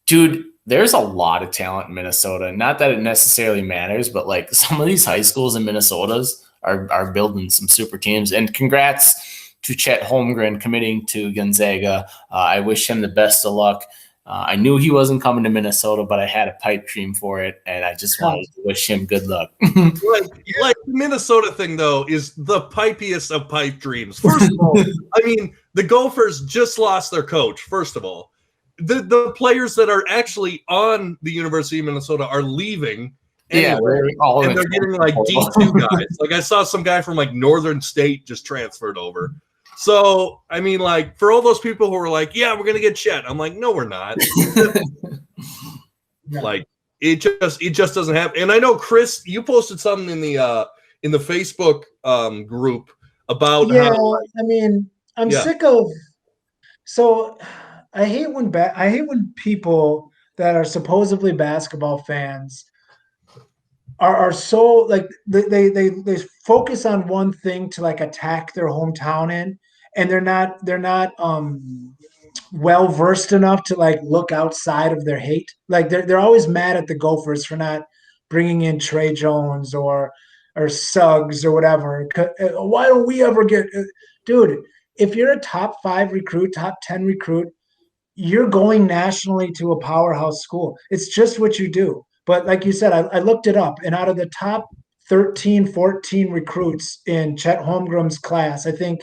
dude, there's a lot of talent in Minnesota. Not that it necessarily matters, but like some of these high schools in Minnesota's are building some super teams. And congrats to Chet Holmgren committing to Gonzaga. I wish him the best of luck. I knew he wasn't coming to Minnesota, but I had a pipe dream for it, and I just wanted to wish him good luck. like the Minnesota thing, though, is the pipiest of pipe dreams. First of all, I mean, the Gophers just lost their coach, first of all. The players that are actually on the University of Minnesota are leaving. Anyway, and they're getting like D2 guys. Like I saw some guy from like Northern State just transferred over. So, I mean, like, for all those people who are like, yeah, we're going to get Chet. I'm like, no, we're not. Like, it just doesn't happen. And I know, Chris, you posted something in the Facebook group about how, I mean, I'm sick of – so I hate when people that are supposedly basketball fans are so like they focus on one thing to like attack their hometown in, and they're not well versed enough to like look outside of their hate. Like they're always mad at the Gophers for not bringing in Trey Jones or Suggs or whatever. Why don't we ever get dude? If you're a top 5 recruit, top 10 recruit, you're going nationally to a powerhouse school. It's just what you do. But like you said, I looked it up, and out of the top 13, 14 recruits in Chet Holmgren's class, I think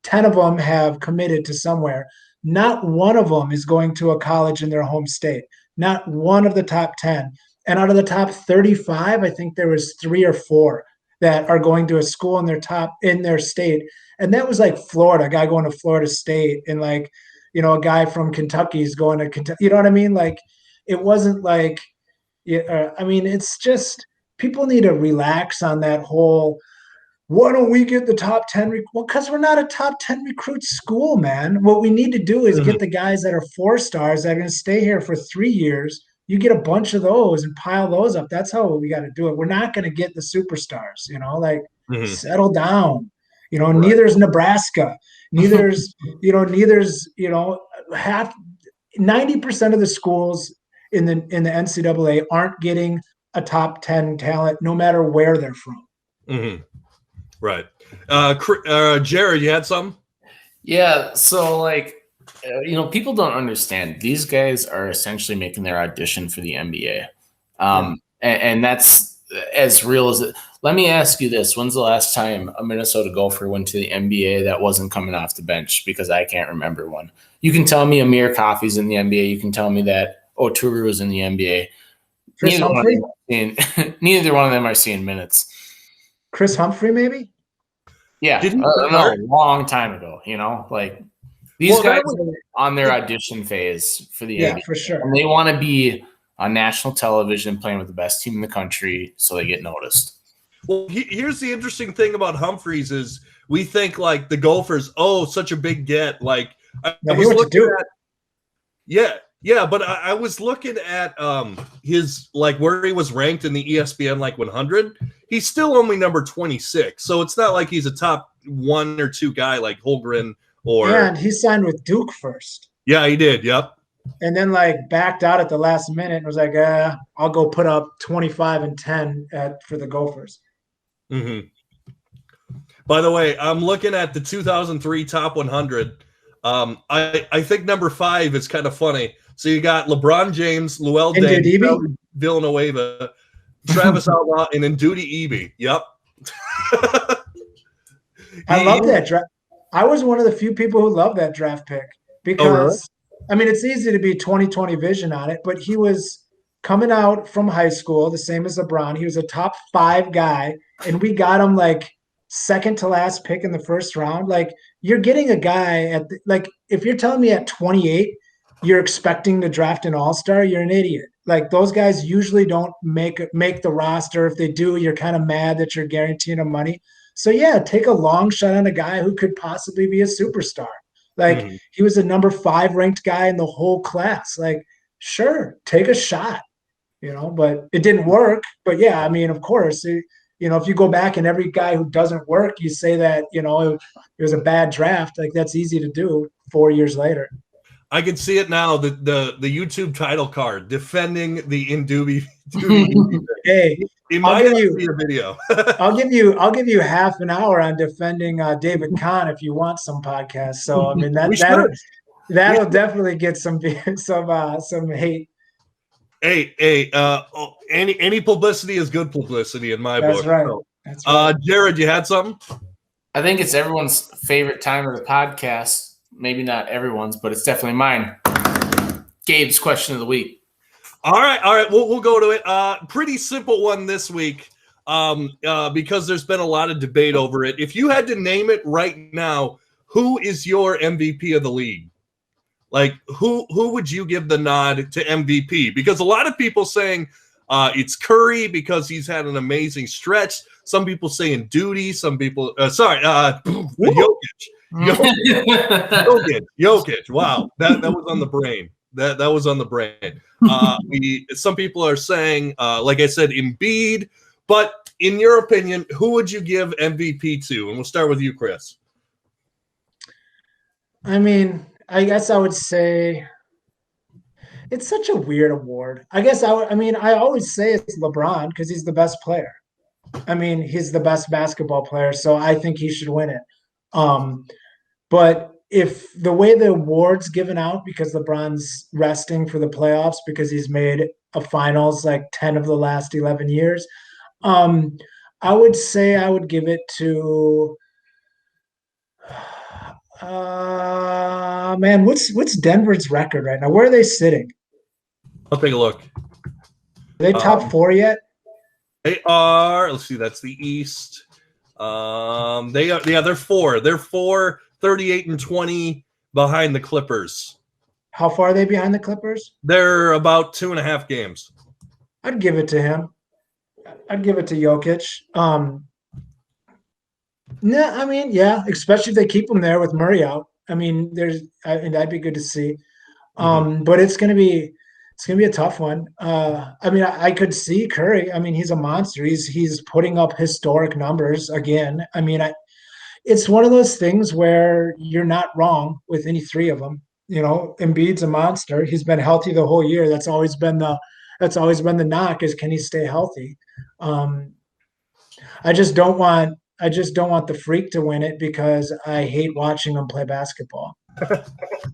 10 of them have committed to somewhere. Not one of them is going to a college in their home state. Not one of the top 10. And out of the top 35, I think there was 3 or 4 that are going to a school in their state. And that was like Florida, a guy going to Florida State, and like, a guy from Kentucky is going to Kentucky. You know what I mean? Like, it wasn't like, I mean, it's just people need to relax on that whole, why don't we get the top 10? Well, because we're not a top 10 recruit school, man. What we need to do is get the guys that are 4 stars that are going to stay here for 3 years. You get a bunch of those and pile those up. That's how we got to do it. We're not going to get the superstars, settle down. Right. Neither's Nebraska. Neither's 90% of the schools in the NCAA aren't getting a top 10 talent, no matter where they're from. Mm-hmm. Right. Jared, you had some? Yeah. So people don't understand. These guys are essentially making their audition for the NBA. And that's as real as it. Let me ask you this. When's the last time a Minnesota Gopher went to the NBA that wasn't coming off the bench? Because I can't remember one. You can tell me Amir Coffey's in the NBA. You can tell me that Oturu was in the NBA. Neither one of them are seeing minutes. Chris Humphrey, maybe? Yeah. A long time ago, these guys are on their audition phase for the NBA. Yeah, for sure. And they want to be on national television playing with the best team in the country so they get noticed. Well, here's the interesting thing about Humphreys is we think like the Gophers, such a big get. Like I was looking at, but I was looking at his like where he was ranked in the ESPN 100. He's still only number 26, so it's not like he's a top 1 or 2 guy like Holmgren And he signed with Duke first. Yeah, he did. Yep. And then backed out at the last minute and was like, I'll go put up 25 and 10 for the Gophers. Mm-hmm. By the way, I'm looking at the 2003 top 100. I think number 5 is kind of funny. So you got LeBron James, Luol Deng, Villanueva, Travis Outlaw, and then Ndudi Ebe. Yep. I love that draft. I was one of the few people who loved that draft pick because, I mean, it's easy to be 20/20 vision on it, but he was coming out from high school, the same as LeBron. He was a top 5 guy, and we got him like second to last pick in the first round. Like, you're getting a guy like, if you're telling me at 28 you're expecting to draft an all-star, you're an idiot. Like, those guys usually don't make the roster. If they do, you're kind of mad that you're guaranteeing them money. So yeah, take a long shot on a guy who could possibly be a superstar. Like, he was a number 5 ranked guy in the whole class. Like, sure, take a shot, but it didn't work. But yeah, I mean, of course, if you go back and every guy who doesn't work, you say that, it was a bad draft. Like, that's easy to do 4 years later. I can see it now. The YouTube title card defending the Indubi. Hey, it might be a video. I'll give you half an hour on defending David Kahn if you want some podcast. So I mean that'll definitely get some hate. Hey, any publicity is good publicity in my book. Right. So, That's right. Jared, you had something? I think it's everyone's favorite time of the podcast. Maybe not everyone's, but it's definitely mine. Gabe's question of the week. All right. We'll go to it. Pretty simple one this week, because there's been a lot of debate over it. If you had to name it right now, who is your MVP of the league? Like, who would you give the nod to MVP? Because a lot of people saying it's Curry because he's had an amazing stretch. Some people saying Duty. Some people, Jokic. Jokic. Wow, that was on the brain. That was on the brain. Some people are saying, like I said, Embiid. But in your opinion, who would you give MVP to? And we'll start with you, Chris. I mean, I guess I would say it's such a weird award. I guess I always say it's LeBron because he's the best player. I mean, he's the best basketball player, so I think he should win it. But if the way the award's given out because LeBron's resting for the playoffs because he's made a finals like 10 of the last 11 years, I would say I would give it to man, what's Denver's record right now? Where are they sitting? I'll take a look. Are they top 4 yet? They are. Let's see. That's the East. They are. Yeah, they're 4. They're 4, 38-20 behind the Clippers. How far are they behind the Clippers? They're about 2.5 games. I'd give it to him. I'd give it to Jokic. No, I mean, yeah, especially if they keep him there with Murray out. I mean, that'd be good to see. But it's gonna be a tough one. I mean, I could see Curry. I mean, he's a monster. He's putting up historic numbers again. I mean, it's one of those things where you're not wrong with any 3 of them. Embiid's a monster. He's been healthy the whole year. That's always been the knock is, can he stay healthy? I just don't want the freak to win it because I hate watching him play basketball.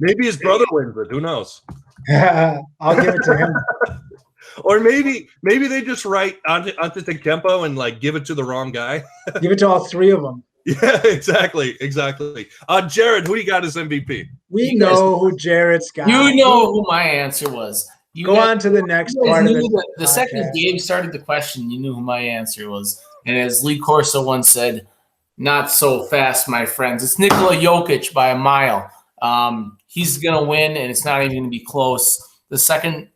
Maybe his brother wins it. Who knows? I'll give it to him. Or maybe they just write Antetokounmpo and like give it to the wrong guy. Give it to all 3 of them. Yeah, exactly. Jared, who do you got as MVP? We know who Jared's got. You know who my answer was. Go on to the next part of it. The second Gabe started the question, you knew who my answer was. And as Lee Corso once said, not so fast, my friends. It's Nikola Jokic by a mile. He's gonna win, and it's not even gonna be close. The second,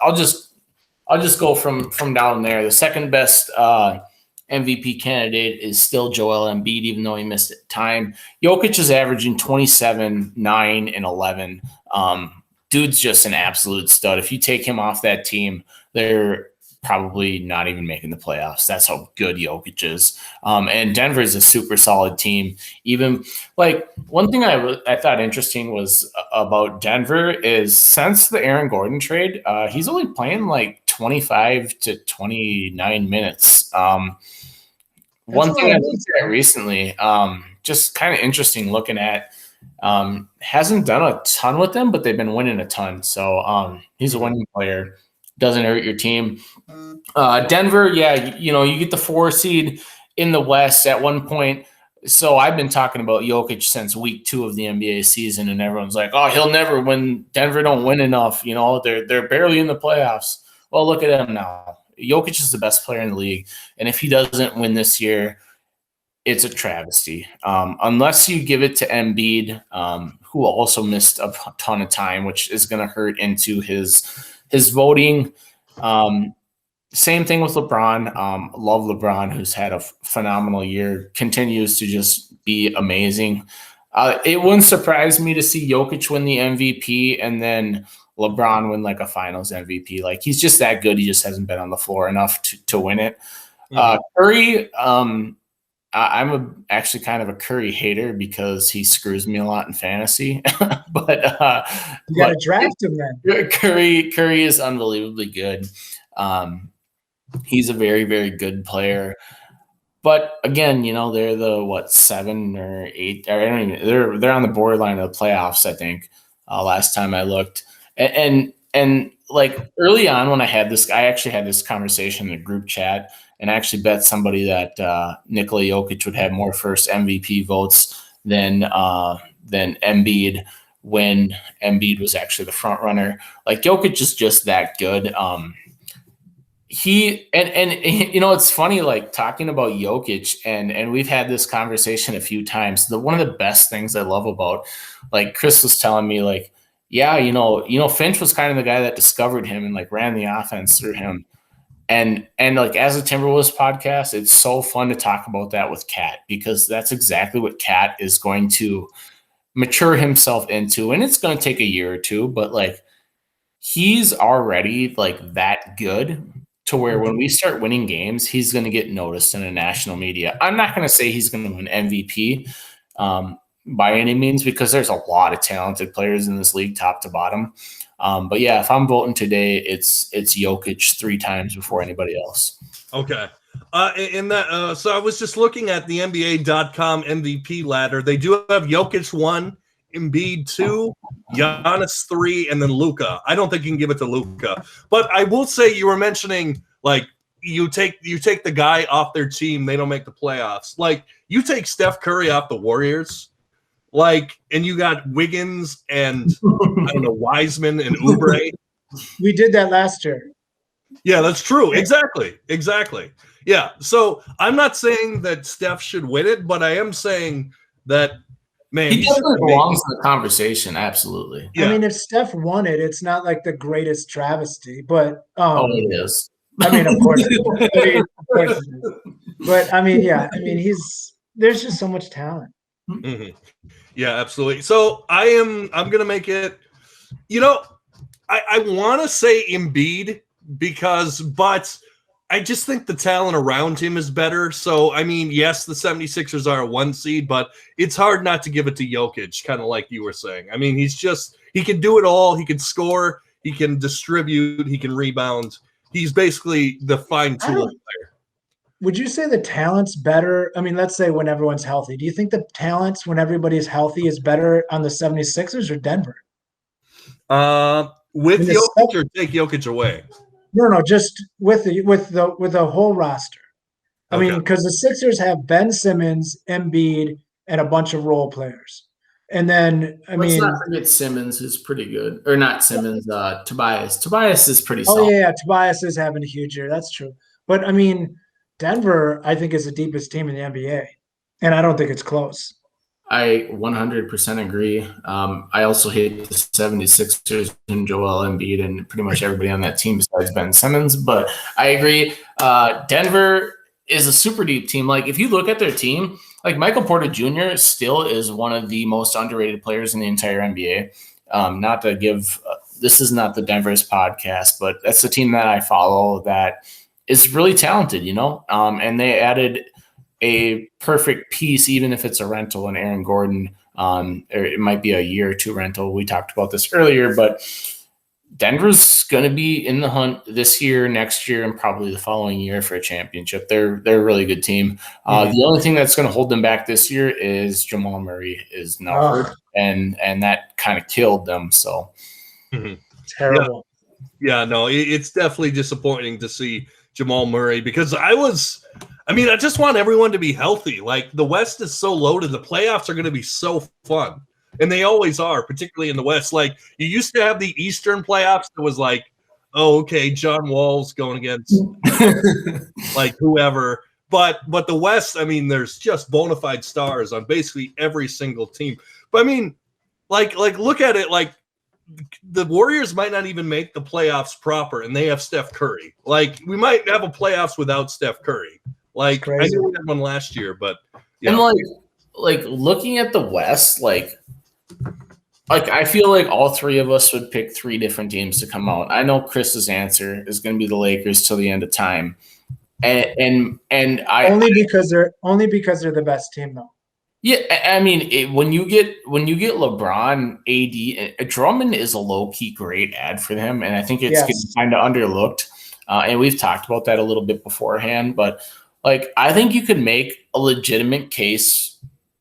I'll just go from down there. The second best MVP candidate is still Joel Embiid, even though he missed time. Jokic is averaging 27, 9, and 11. Dude's just an absolute stud. If you take him off that team, they're probably not even making the playoffs. That's how good Jokic is. And Denver is a super solid team. Even like one thing I thought interesting was about Denver is since the Aaron Gordon trade, he's only playing like 25 to 29 minutes. One thing I looked at recently, just kind of interesting looking at, hasn't done a ton with them, but they've been winning a ton. So he's a winning player. Doesn't hurt your team. Denver, yeah, you get the 4 seed in the West at one point. So I've been talking about Jokic since week 2 of the NBA season, and everyone's like, "Oh, he'll never win. Denver don't win enough. They're barely in the playoffs." Well, look at him now. Jokic is the best player in the league, and if he doesn't win this year, it's a travesty. Unless you give it to Embiid, who also missed a ton of time, which is going to hurt into his voting. Same thing with LeBron. Love LeBron, who's had a phenomenal year, continues to just be amazing. It wouldn't surprise me to see Jokic win the MVP and then LeBron win like a finals MVP. Like, he's just that good. He just hasn't been on the floor enough to win it. Curry, I'm actually kind of a Curry hater because he screws me a lot in fantasy. but you got to draft him then. Curry is unbelievably good. He's a very, very good player. But again, they're the 7 or 8. Or I don't even. They're on the borderline of the playoffs, I think. Last time I looked, and like early on when I actually had this conversation in a group chat, and I actually bet somebody that Nikola Jokic would have more first MVP votes than Embiid when Embiid was actually the front runner. Like, Jokic is just that good. It's funny, like, talking about Jokic, and we've had this conversation a few times. One of the best things I love about, like, Chris was telling me, like, yeah, Finch was kind of the guy that discovered him and like ran the offense through him. And like, as a Timberwolves podcast, it's so fun to talk about that with Cat, because that's exactly what Cat is going to mature himself into. And it's going to take a year or two, but like, he's already like that good to where when we start winning games, he's going to get noticed in the national media. I'm not going to say he's going to win MVP by any means, because there's a lot of talented players in this league, top to bottom. But yeah, if I'm voting today, it's Jokic 3 times before anybody else. Okay. So I was just looking at the NBA.com MVP ladder. They do have Jokic 1, Embiid 2, Giannis 3, and then Luka. I don't think you can give it to Luka. But I will say, you were mentioning, like, you take the guy off their team, they don't make the playoffs. Like, you take Steph Curry off the Warriors, like, and you got Wiggins and I don't know, Wiseman and Oubre. We did that last year. Yeah, that's true. Exactly. Yeah. So I'm not saying that Steph should win it, but I am saying that, man, he definitely belongs in the conversation. Absolutely. Yeah. I mean, if Steph won it, it's not like the greatest travesty, but it is. I mean, of course. But I mean, yeah. I mean, there's just so much talent. Mm-hmm. Yeah, absolutely. So I'm gonna make it. I want to say Embiid but I just think the talent around him is better. So, I mean, yes, the 76ers are a 1 seed, but it's hard not to give it to Jokic, kind of like you were saying. I mean, he can do it all. He can score, he can distribute, he can rebound. He's basically the fine tool player. Would you say the talent's better? I mean, let's say when everyone's healthy. Do you think the talents when everybody's healthy is better on the 76ers or Denver? With Jokic or take Jokic away? No, just with the whole roster. I mean, because the Sixers have Ben Simmons, Embiid, and a bunch of role players. And then, let's not forget Simmons, who's pretty good. Or not Simmons, Tobias. Tobias is pretty solid. Oh, yeah, Tobias is having a huge year. That's true. But, I mean, Denver, I think, is the deepest team in the NBA. And I don't think it's close. I 100% agree. I also hate the 76ers and Joel Embiid and pretty much everybody on that team besides Ben Simmons. But I agree. Denver is a super deep team. Like, if you look at their team, like, Michael Porter Jr. still is one of the most underrated players in the entire NBA. Not to give this is not the Denver's podcast, but that's the team that I follow that is really talented, and they added a perfect piece, even if it's a rental, in Aaron Gordon. Or it might be a year or 2 rental. We talked about this earlier, but Denver's going to be in the hunt this year, next year, and probably the following year for a championship. They're a really good team. The only thing that's going to hold them back this year is Jamal Murray is now hurt, and that kind of killed them. So terrible. Yeah, no, it's definitely disappointing to see Jamal Murray, because I just want everyone to be healthy. Like, the West is so loaded. The playoffs are going to be so fun. And they always are, particularly in the West. Like, you used to have the Eastern playoffs that was like oh, okay, John Wall's going against like whoever. But the West, I mean, there's just bona fide stars on basically every single team. But I mean, like look at it, like the Warriors might not even make the playoffs proper, and they have Steph Curry. Like we might have a playoffs without Steph Curry. Like I knew we had one last year, but yeah. And like looking at the West, like I feel like all three of us would pick three different teams to come out. I know Chris's answer is going to be the Lakers till the end of time, and I only because they're the best team though. Yeah, I mean, when you get LeBron, AD, Drummond is a low key great ad for them, and I think it's getting kind of underlooked. And we've talked about that a little bit beforehand, but like I think you could make a legitimate case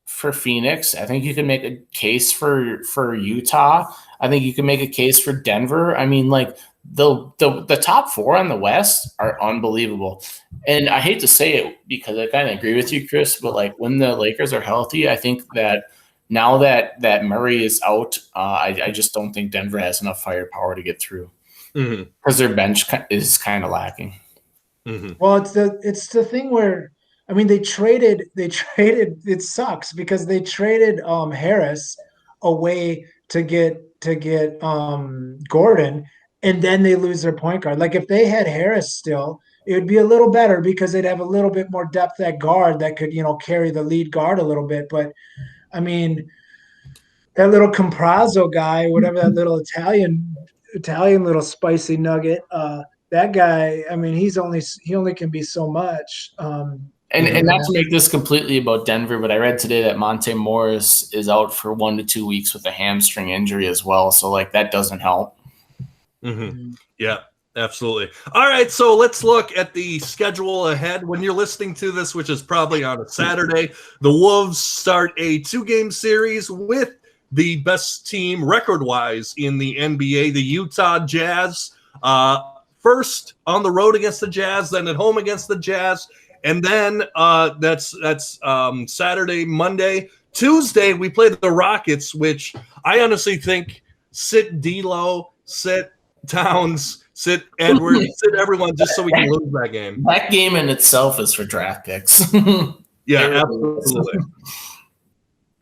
for Phoenix. I think you can make a case for Utah. I think you can make a case for Denver. I mean, like the top four on the West are unbelievable. And I hate to say it because I kind of agree with you, Chris, but like when the Lakers are healthy, I think that now that Murray is out, I just don't think Denver has enough firepower to get through because their bench is kind of lacking. Mm-hmm. Well, it's the thing where I mean they traded. It sucks because they traded Harris away to get Gordon, and then they lose their point guard. Like if they had Harris still, it would be a little better because they'd have a little bit more depth at guard that could carry the lead guard a little bit. But I mean, that little Comprazzo guy, whatever that little Italian little spicy nugget. That guy, I mean, he only can be so much. And not to make this completely about Denver, but I read today that Monte Morris is out for 1 to 2 weeks with a hamstring injury as well. So like that doesn't help. Mm-hmm. Yeah, absolutely. All right, so let's look at the schedule ahead. When you're listening to this, which is probably on a Saturday, the Wolves start a 2-game series with the best team record-wise in the NBA, the Utah Jazz. First on the road against the Jazz, then at home against the Jazz, and then that's Saturday, Monday. Tuesday, we play the Rockets, which I honestly think sit D'Lo, sit Towns, sit Edwards, sit everyone just so we can lose that game. That game in itself is for draft picks. Yeah, absolutely.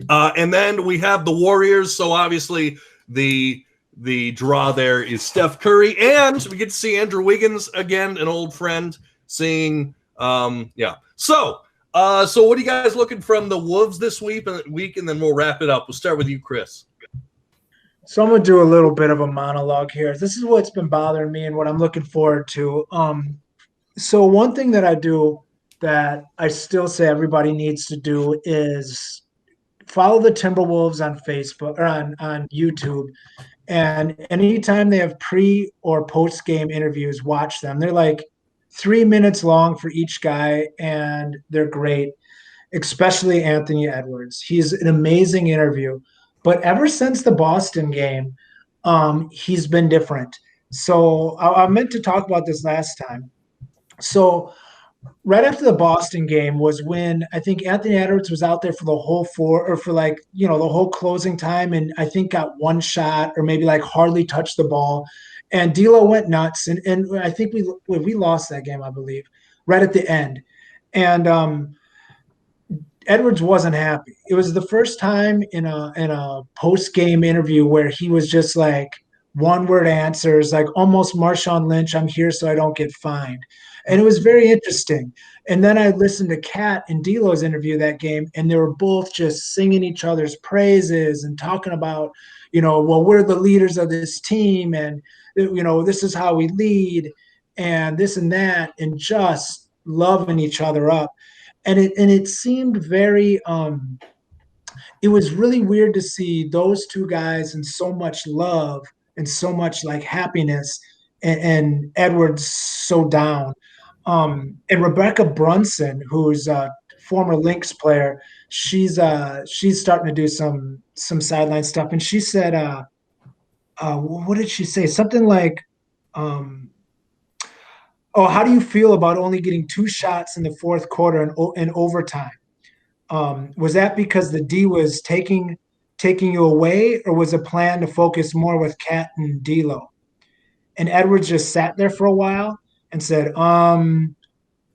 And then we have the Warriors, so obviously the draw there is Steph Curry, and we get to see Andrew Wiggins again, an old friend, seeing So what are you guys looking from the Wolves this week, and then we'll wrap it up. We'll start with you, Chris. So I'm going to do a little bit of a monologue here. This is what's been bothering me and what I'm looking forward to. So one thing that I do that I still say everybody needs to do is follow the Timberwolves on Facebook or on YouTube. And anytime they have pre or post game interviews, watch them. They're like 3 minutes long for each guy, and they're great, especially Anthony Edwards. He's an amazing interview. But ever since the Boston game, he's been different. So I meant to talk about this last time. So right after the Boston game was when I think Anthony Edwards was out there for the whole the whole closing time, and I think got one shot or maybe like hardly touched the ball. And D'Lo went nuts, and I think we lost that game, I believe, right at the end. And Edwards wasn't happy. It was the first time in a post-game interview where he was just like one-word answers, like almost Marshawn Lynch, I'm here so I don't get fined. And it was very interesting. And then I listened to Kat and D'Lo's interview that game, and they were both just singing each other's praises and talking about, well, we're the leaders of this team, and this is how we lead, and this and that, and just loving each other up. And it seemed very it was really weird to see those two guys in so much love and so much like happiness, and Edwards so down. And Rebecca Brunson, who's a former Lynx player, she's starting to do some sideline stuff, and she said, what did she say? Something like, how do you feel about only getting 2 shots in the fourth quarter in overtime? Was that because the D was taking you away, or was a plan to focus more with Kat and D'Lo? And Edwards just sat there for a while and said, I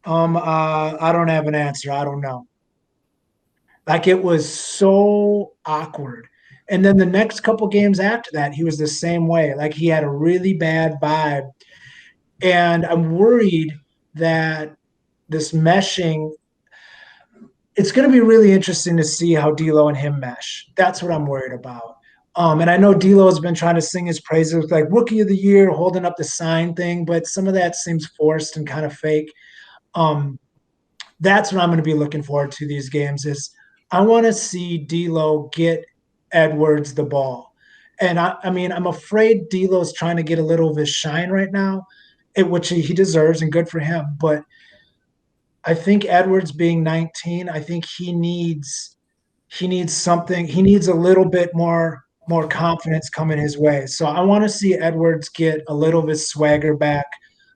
don't have an answer. I don't know. Like it was so awkward. And then the next couple games after that, he was the same way. Like he had a really bad vibe. And I'm worried that this meshing, it's going to be really interesting to see how D'Lo and him mesh. That's what I'm worried about. And I know D'Lo has been trying to sing his praises, like Rookie of the Year, holding up the sign thing, but some of that seems forced and kind of fake. That's what I'm going to be looking forward to these games. Is I want to see D'Lo get Edwards the ball, and I mean I'm afraid D'Lo's trying to get a little of his shine right now, which he deserves and good for him. But I think Edwards being 19, I think he needs something. He needs a little bit more confidence coming his way. So I want to see Edwards get a little of his swagger back.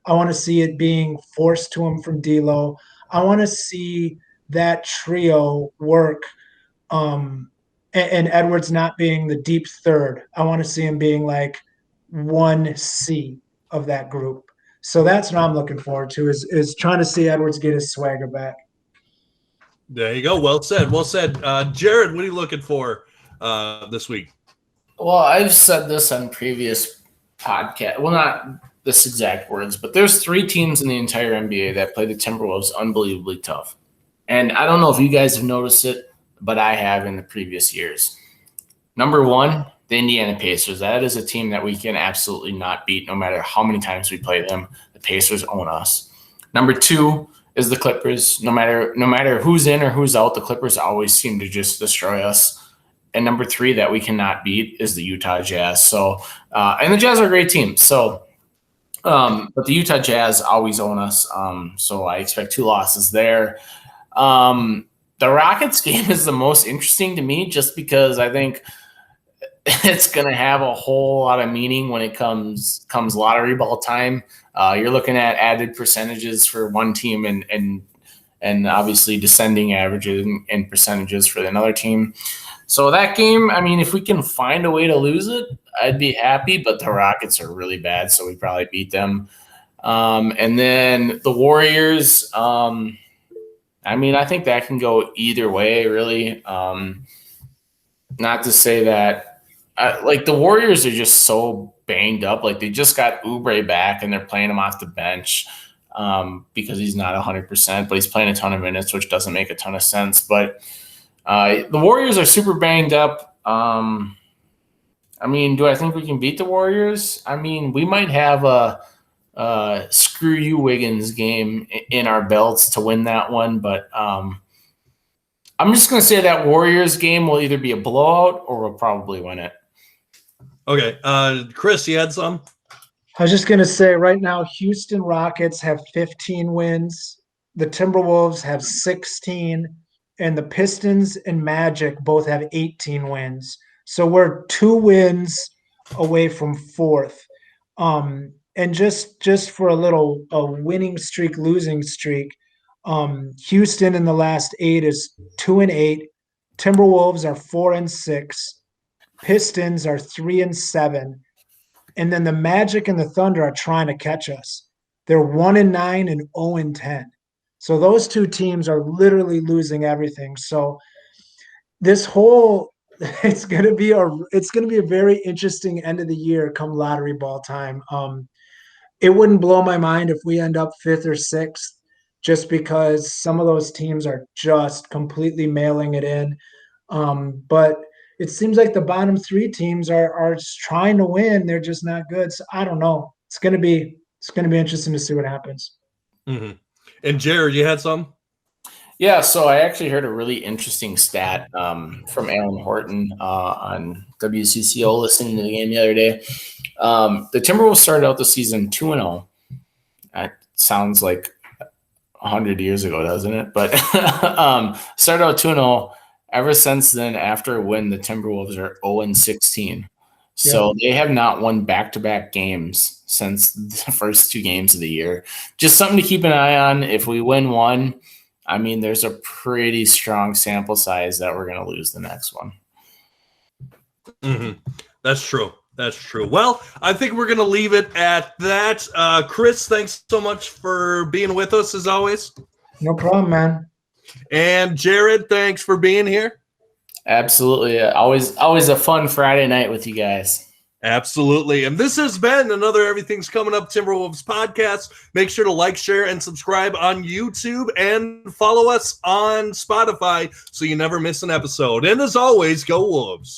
I want to see it being forced to him from D'Lo. I want to see that trio work. And Edwards not being the deep third. I want to see him being like 1C of that group. So that's what I'm looking forward to is trying to see Edwards get his swagger back. There you go. Well said. Well said. Jared, what are you looking for this week? Well, I've said this on previous podcasts. Well, not this exact words, but there's 3 teams in the entire NBA that play the Timberwolves unbelievably tough. And I don't know if you guys have noticed it, but I have in the previous years. Number 1, the Indiana Pacers. That is a team that we can absolutely not beat no matter how many times we play them. The Pacers own us. Number 2 is the Clippers. No matter who's in or who's out, the Clippers always seem to just destroy us. And number 3 that we cannot beat is the Utah Jazz. So, and the Jazz are a great team. So, but the Utah Jazz always own us. So I expect 2 losses there. The Rockets game is the most interesting to me just because I think it's going to have a whole lot of meaning when it comes lottery ball time. You're looking at added percentages for one team and obviously descending averages and percentages for another team. So that game, I mean, if we can find a way to lose it, I'd be happy, but the Rockets are really bad, so we probably beat them. And then the Warriors, I mean, I think that can go either way, really. Not to say that, like the Warriors are just so banged up. Like they just got Oubre back and they're playing him off the bench because he's not 100%, but he's playing a ton of minutes, which doesn't make a ton of sense. But the Warriors are super banged up. I mean, do I think we can beat the Warriors? I mean, we might have a screw you Wiggins game in our belts to win that one, but I'm just going to say that Warriors game will either be a blowout or we'll probably win it. Okay. Chris, you had some? I was just going to say right now, Houston Rockets have 15 wins. The Timberwolves have 16. And the Pistons and Magic both have 18 wins. So we're 2 wins away from 4th. And just for a winning streak, losing streak, Houston in the last 8 is 2-8. Timberwolves are 4-6. Pistons are 3-7. And then the Magic and the Thunder are trying to catch us. They're 1-9 and 0-10. So those 2 teams are literally losing everything. So this whole it's going to be a very interesting end of the year come lottery ball time. It wouldn't blow my mind if we end up 5th or 6th just because some of those teams are just completely mailing it in. But it seems like the bottom 3 teams are just trying to win. They're just not good. So I don't know. It's going to be interesting to see what happens. Mm-hmm. And Jared, you had some? Yeah, so I actually heard a really interesting stat from Alan Horton on WCCO listening to the game the other day. The Timberwolves started out the season 2-0. That sounds like 100 years ago, doesn't it? But started out 2-0. Ever since then, after a win, the Timberwolves are 0-16. So they have not won back-to-back games since the first 2 games of the year. Just something to keep an eye on. If we win one, I mean, there's a pretty strong sample size that we're going to lose the next one. Mm-hmm. That's true. That's true. Well, I think we're going to leave it at that. Chris, thanks so much for being with us as always. No problem, man. And Jared, thanks for being here. Absolutely. Always a fun Friday night with you guys. Absolutely. And this has been another Everything's Coming Up Timberwolves podcast. Make sure to like, share, and subscribe on YouTube and follow us on Spotify so you never miss an episode. And as always, go Wolves.